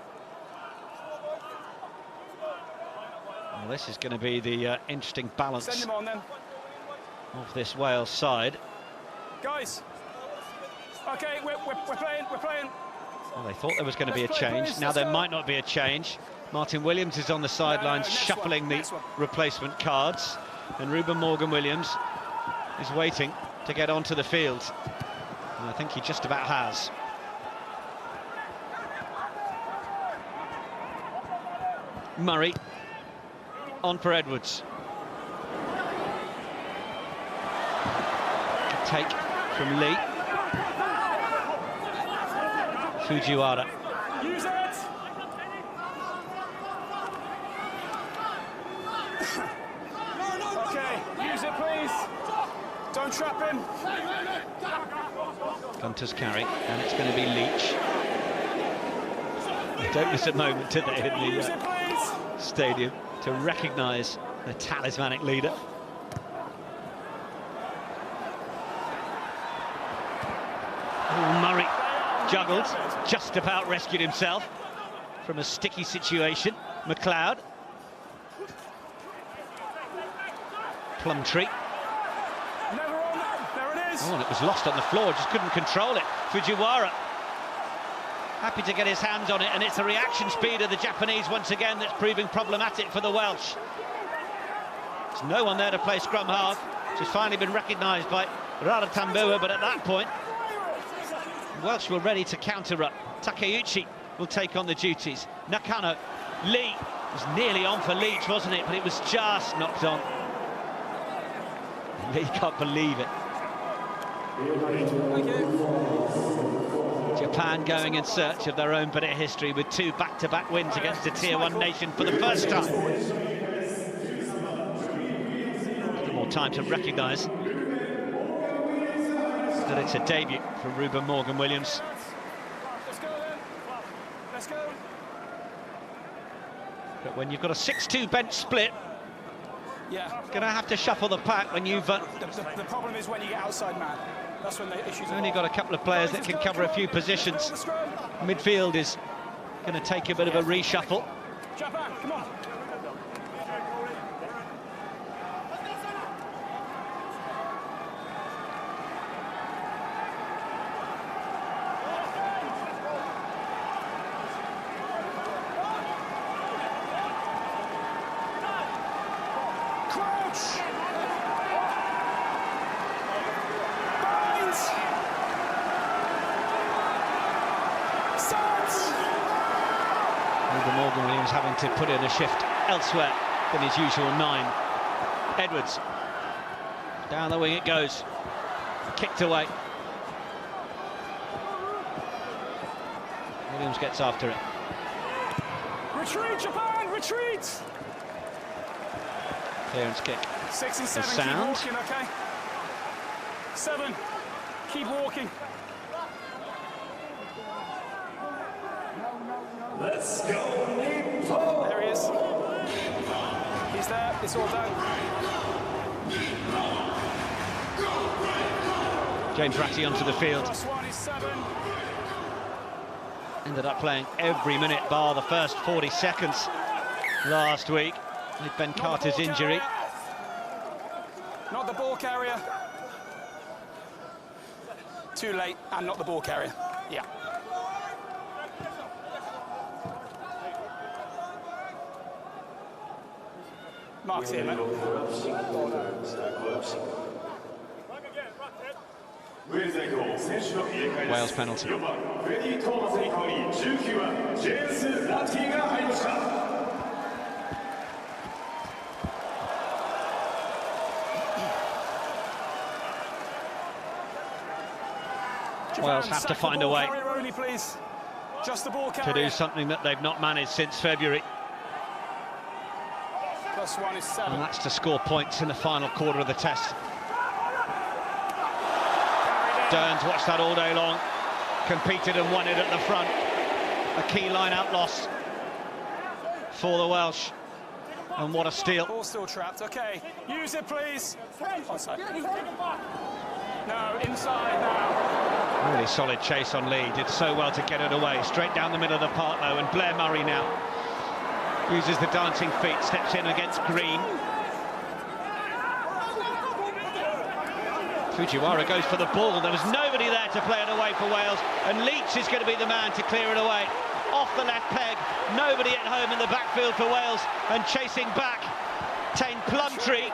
Well, this is going to be the interesting balance Send him on then. of this Wales side. Guys, okay, we're playing. Well, they thought there was going to be a Let's play, change. please. Now Let's there go. might not be a change. Martin Williams is on the sidelines shuffling the replacement cards, and Ruben Morgan-Williams is waiting to get onto the field. And I think he just about has. Murray on for Edwards. A take from Lee. Fujiwara. Use it! Okay, use it, please. Don't trap him. Gunter's carry, and it's going to be Leach. Don't miss a moment, did they, in the stadium to recognise the talismanic leader. Oh, Murray juggled, just about rescued himself from a sticky situation. McLeod. Plumtree. There it is. Oh, and it was lost on the floor, just couldn't control it. Fujiwara happy to get his hands on it, and it's the reaction speed of the Japanese once again that's proving problematic for the Welsh. There's no one there to play scrum half, which has finally been recognised by Raratambua, but at that point, the Welsh were ready to counter up. Takeuchi will take on the duties. Nakano, Lee was nearly on for Leach, wasn't it? But it was just knocked on. Lee can't believe it. Japan going in search of their own bit of history with 2 back-to-back wins against a Tier 1 nation for the first time. A little more time to recognise that it's a debut for Ruben Morgan-Williams. Let's go then. Let's go. But when you've got a 6-2 bench split, Yeah. going to have to shuffle the pack when you've The problem is when you get outside man. That's when the issues are. only got a couple of players that can cover a few positions. Midfield is going to take a bit of a reshuffle. Japan, come on. Ruben Morgan-Williams having to put in a shift elsewhere than his usual 9. Edwards. Down the wing it goes. Kicked away. Williams gets after it. Retreat, Japan, retreat! Clearance kick. 6 and The 7, sound. keep walking, okay? 7, keep walking. Let's go, Nippon! There he is. He's there. It's all done. James Ratty onto the field. +1 is 7. Ended up playing every minute bar the first 40 seconds last week with Ben Carter's injury. Not the ball carrier. Too late, and not the ball carrier. Yeah. Mark's here, mate. Wales penalty. Wales have to find a way to do something that they've not managed since February. +1 is 7. And that's to score points in the final quarter of the test. Dearns watched that all day long, competed and won it at the front. A key line-out loss for the Welsh. And what a steal. Ball still trapped. Okay, use it, please. Offside. No, inside now. Really solid chase on Lee. Did so well to get it away. Straight down the middle of the park, though, and Blair Murray now uses the dancing feet, steps in against Green. Fujiwara goes for the ball. There was nobody there to play it away for Wales, and Leach is going to be the man to clear it away. Off the left peg, nobody at home in the backfield for Wales, and chasing back, Tane Plumtree.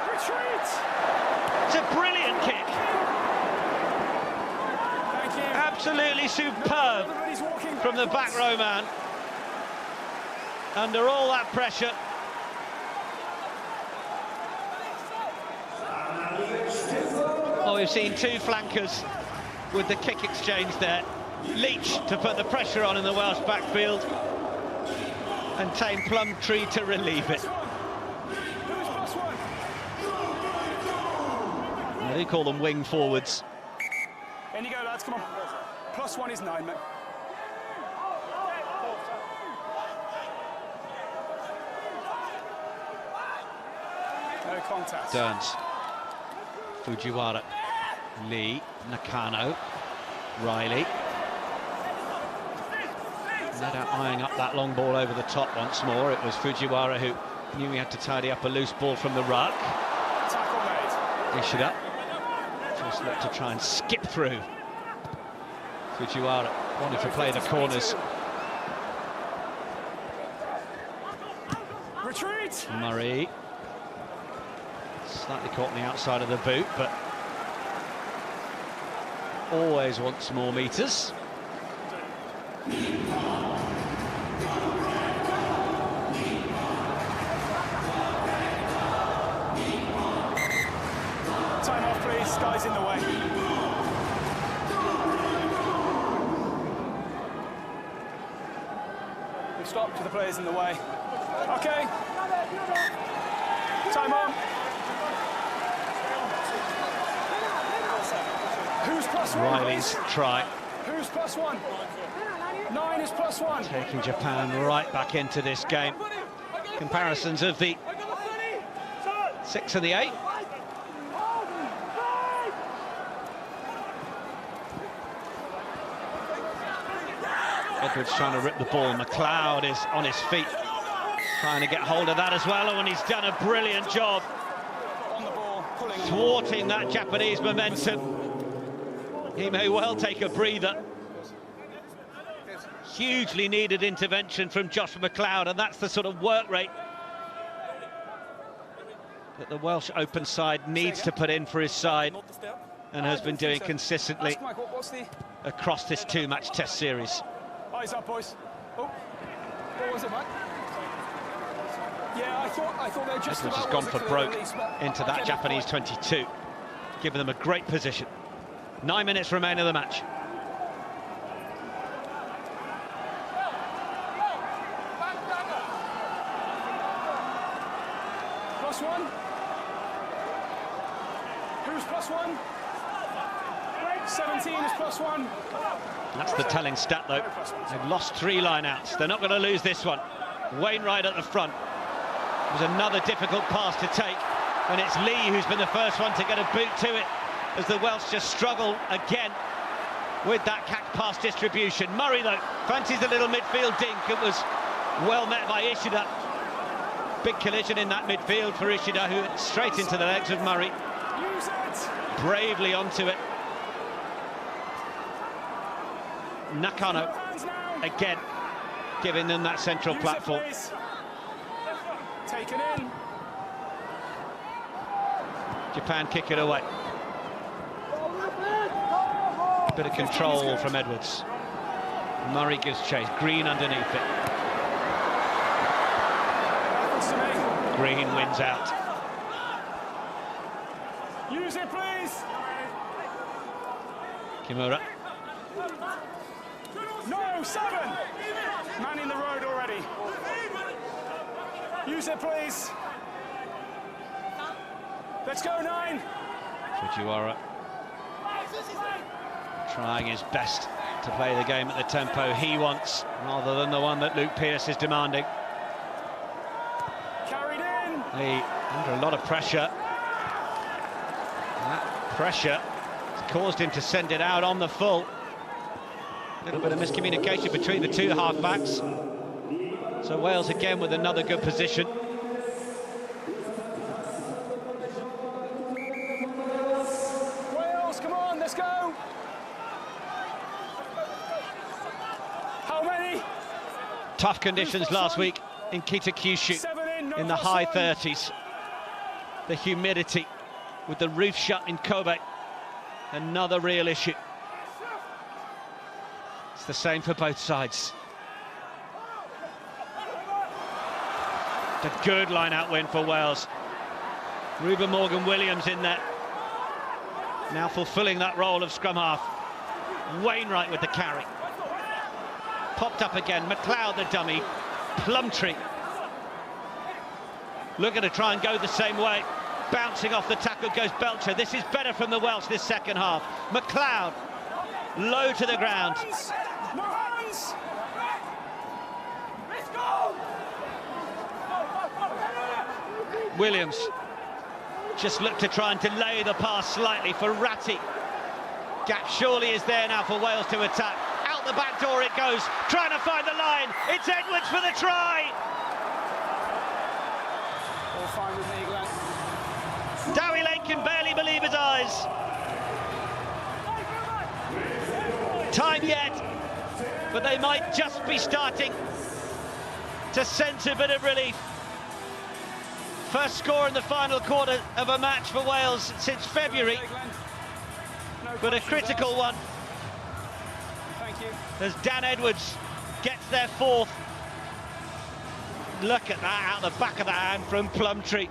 Retreat! It's a brilliant kick. Thank you. Absolutely superb from the back row man. Under all that pressure. Oh, we've seen two flankers with the kick exchange there. Leach to put the pressure on in the Welsh backfield, and Tane Plumtree to relieve it. They do call them wing forwards. In you go, lads, come on. +1 is 9, mate. No contact. Dearns, Fujiwara, Lee, Nakano, Riley. No doubt eyeing up that long ball over the top once more. It was Fujiwara who knew he had to tidy up a loose ball from the ruck. Tackle made. Dish it up. Just looked to try and skip through. Fujiwara wanted to play the corners. Retreat! Murray. Slightly caught on the outside of the boot, but always wants more metres. Time off, please. Guy's in the way. We've stopped to the players in the way. Okay. Time on. Who's +1? Riley's try. Who's +1? 9 is +1. Taking Japan right back into this game. Comparisons of the 6 and the 8. Edwards trying to rip the ball. McLeod is on his feet, trying to get hold of that as well, and he's done a brilliant job thwarting that Japanese momentum. He may well take a breather. Hugely needed intervention from Josh McLeod, and that's the sort of work rate that the Welsh open side needs to put in for his side, and has been doing consistently across this two-match test series. Eyes up, boys. Oh, what was it, mate? Yeah, I thought they just Edwards has gone for broke into that Japanese 22, giving them a great position. 9 minutes remain of the match. +1. Who's +1? 17 is +1. That's the telling stat, though. They've lost 3 line-outs. They're not going to lose this one. Wainwright at the front. It was another difficult pass to take, and it's Lee who's been the first one to get a boot to it, as the Welsh just struggle again with that pass distribution. Murray, though, fancies a little midfield dink. It was well met by Ishida. Big collision in that midfield for Ishida, who went straight into the legs of Murray. Bravely onto it. Nakano, again, giving them that central platform. Taken in. Japan kick it away. Bit of control from Edwards. Murray gives chase. Green underneath it. Green wins out. Use it, please. Kimura. No, 7. Man in the road already. Use it, please. Let's go, 9. Fujiwara trying his best to play the game at the tempo he wants, rather than the one that Luke Pearce is demanding. Carried in. Lee under a lot of pressure. That pressure has caused him to send it out on the full. A little bit of miscommunication between the 2 half-backs. So Wales again with another good position. Wales, come on, let's go. How many? Tough conditions last week in Kitakyushu, in the high 30s. The humidity with the roof shut in Kobe, another real issue. It's the same for both sides. A good line-out win for Wales. Ruben Morgan-Williams in there, now fulfilling that role of scrum half. Wainwright with the carry. Popped up again, McLeod the dummy. Plumtree looking to try and go the same way. Bouncing off the tackle goes Belcher. This is better from the Welsh this second half. McLeod low to the ground. No hands. Let's go. Williams just looked to try and delay the pass slightly for Ratty. Gap surely is there now for Wales to attack. Out the back door it goes, trying to find the line. It's Edwards for the try. All fine with me, Glenn. Dowie Lane can barely believe his eyes. Time yet, but they might just be starting to sense a bit of relief. First score in the final quarter of a match for Wales since February, but a critical one. Thank you. As Dan Edwards gets their 4th. Look at that, out the back of the hand from Plumtree.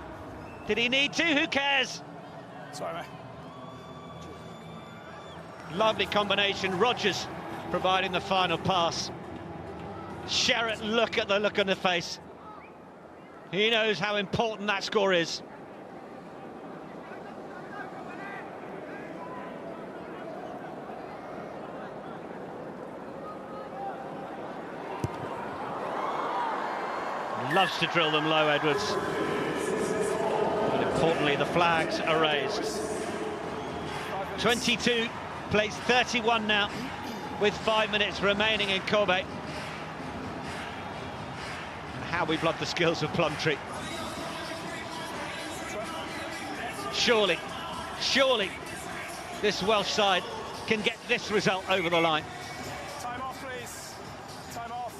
Did he need to? Who cares? Sorry, mate. Lovely combination. Rogers providing the final pass. Sherratt, look at the look on the face. He knows how important that score is. Loves to drill them low, Edwards. But importantly, the flags are raised. 22 plays 31 now, with 5 minutes remaining in Kobe. How we've loved the skills of Plumtree. Surely, this Welsh side can get this result over the line. Time off, please. Time off.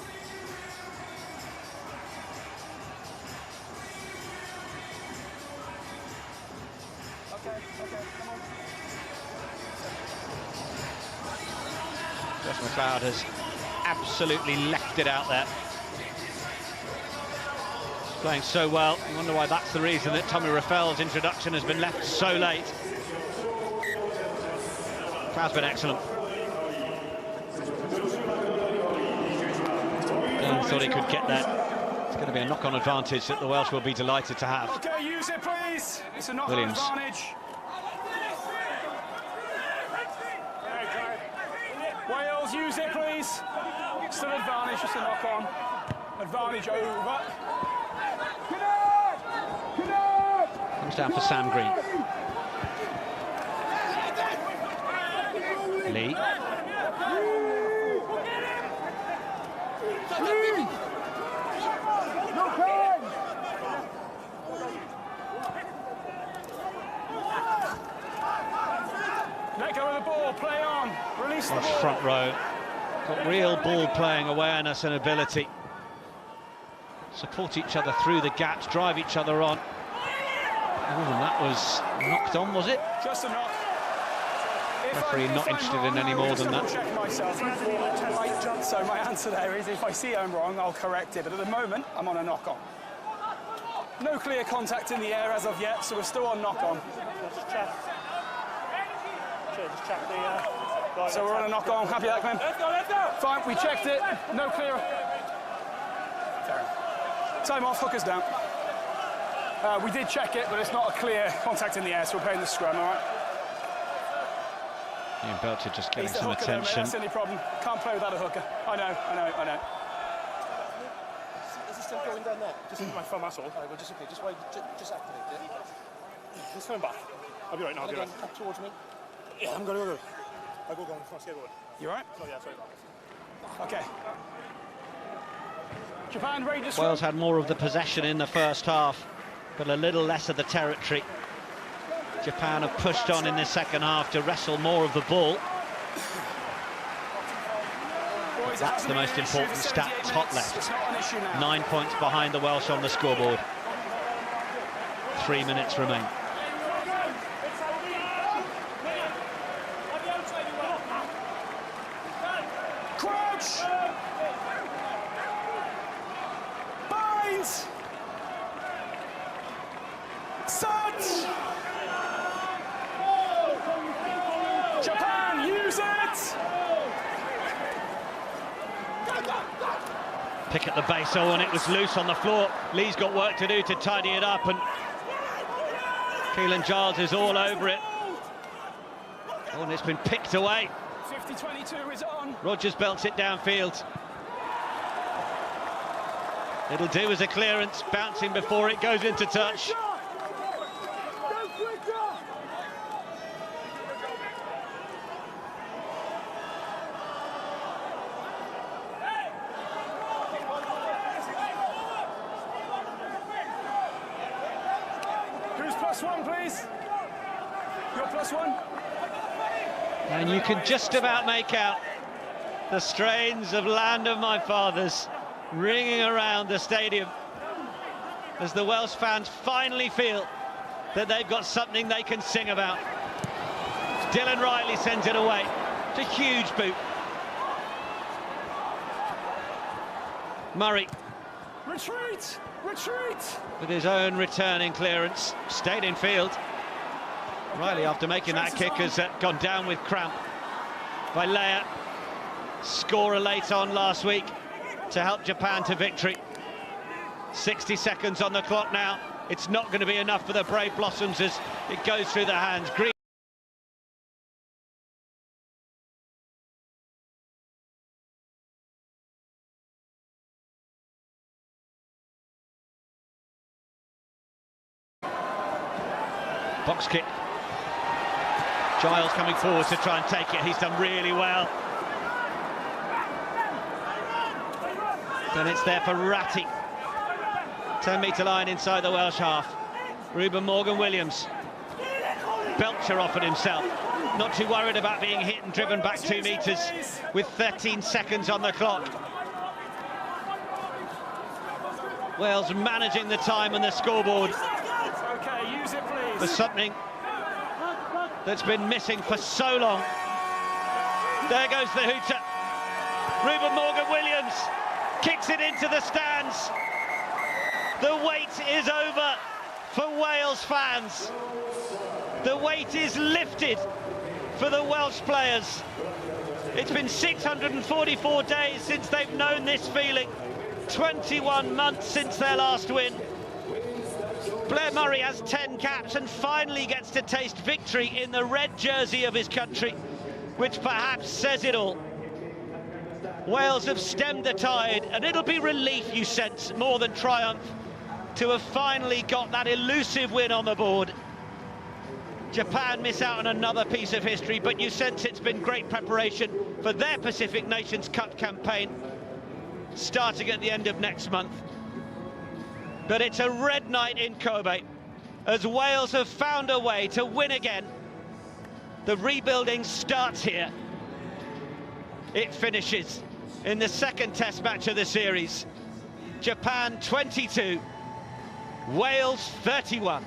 Okay, come on. Josh McLeod has absolutely left it out there. Playing so well. I wonder why that's the reason that Tommy Raffel's introduction has been left so late. Cloud's been excellent. Dan thought he could get that. It's going to be a knock-on advantage that the Welsh will be delighted to have. Okay, use it, please. It's a knock-on Williams. advantage. Wales, Wales, use it, please. Still advantage, just a knock on. Advantage over. Comes down for Sam Green. Lee. Let go of the ball, play on, release the ball. Front row, got real ball playing awareness and ability. Support each other through the gaps, drive each other on. Oh, and that was knocked on, was it? Just a knock. Referee not interested in any more than that. Check myself. So my answer there is, if I see I'm wrong, I'll correct it. But at the moment, I'm on a knock on. No clear contact in the air as of yet, so we're still on knock on. So we're on a knock on. Happy with that, Clem? Let's go. Fine, we checked it. No clear. Time off, hookers down. We did check it, but it's not a clear contact in the air, so we're playing the scrum, all right? Ian Belcher just getting He's some hooker, attention. Though, that's the only problem. Can't play without a hooker. I know. Is it still going down there? Just my thumb, that's all. Alright, well, just wait, just activate it. He's coming back. I'll be right now, I'll be right. Up towards me. Yeah, I'm going to go. I'll go on, let's get going. You right? Oh, yeah, sorry. Okay. Japan ready to Wales had more of the possession in the first half, but a little less of the territory. Japan have pushed on in the second half to wrestle more of the ball. That's the most important stat, top left. 9 points behind the Welsh on the scoreboard. 3 minutes remain. Crouch! Binds! Set! Japan, use it! Pick at the base, oh, and it was loose on the floor. Lee's got work to do to tidy it up, and Keelan Giles is all over it. Oh, and it's been picked away. 50-22 is on. Rogers belts it downfield. It'll do as a clearance, bouncing before it goes into touch. Who's +1, please? You're +1. And you can just about make out the strains of Land of My Fathers ringing around the stadium as the Welsh fans finally feel that they've got something they can sing about. Dylan Riley sends it away. It's a huge boot. Murray. Retreat! Retreat! With his own returning clearance, stayed in field. Riley, after making that kick, has gone down with cramp. By Leia, scorer late on last week to help Japan to victory. 60 seconds on the clock now. It's not going to be enough for the Brave Blossoms as it goes through the hands. Green. Box kick. Giles coming forward to try and take it. He's done really well. Then it's there for Ratty. 10-metre line inside the Welsh half. Ruben Morgan-Williams. Belcher offered himself. Not too worried about being hit and driven back 2 metres with 13 seconds on the clock. Wales managing the time on the scoreboard. Okay, use it, please. For something that's been missing for so long. There goes the hooter. Ruben Morgan-Williams kicks it into the stands. The wait is over for Wales fans. The weight is lifted for the Welsh players. It's been 644 days since they've known this feeling. 21 months since their last win. Blair Murray has 10 caps and finally gets to taste victory in the red jersey of his country, which perhaps says it all. Wales have stemmed the tide, and it'll be relief, you sense, more than triumph, to have finally got that elusive win on the board. Japan miss out on another piece of history, but you sense it's been great preparation for their Pacific Nations Cup campaign, starting at the end of next month. But it's a red night in Kobe, as Wales have found a way to win again. The rebuilding starts here. It finishes in the second test match of the series. Japan 22, Wales 31.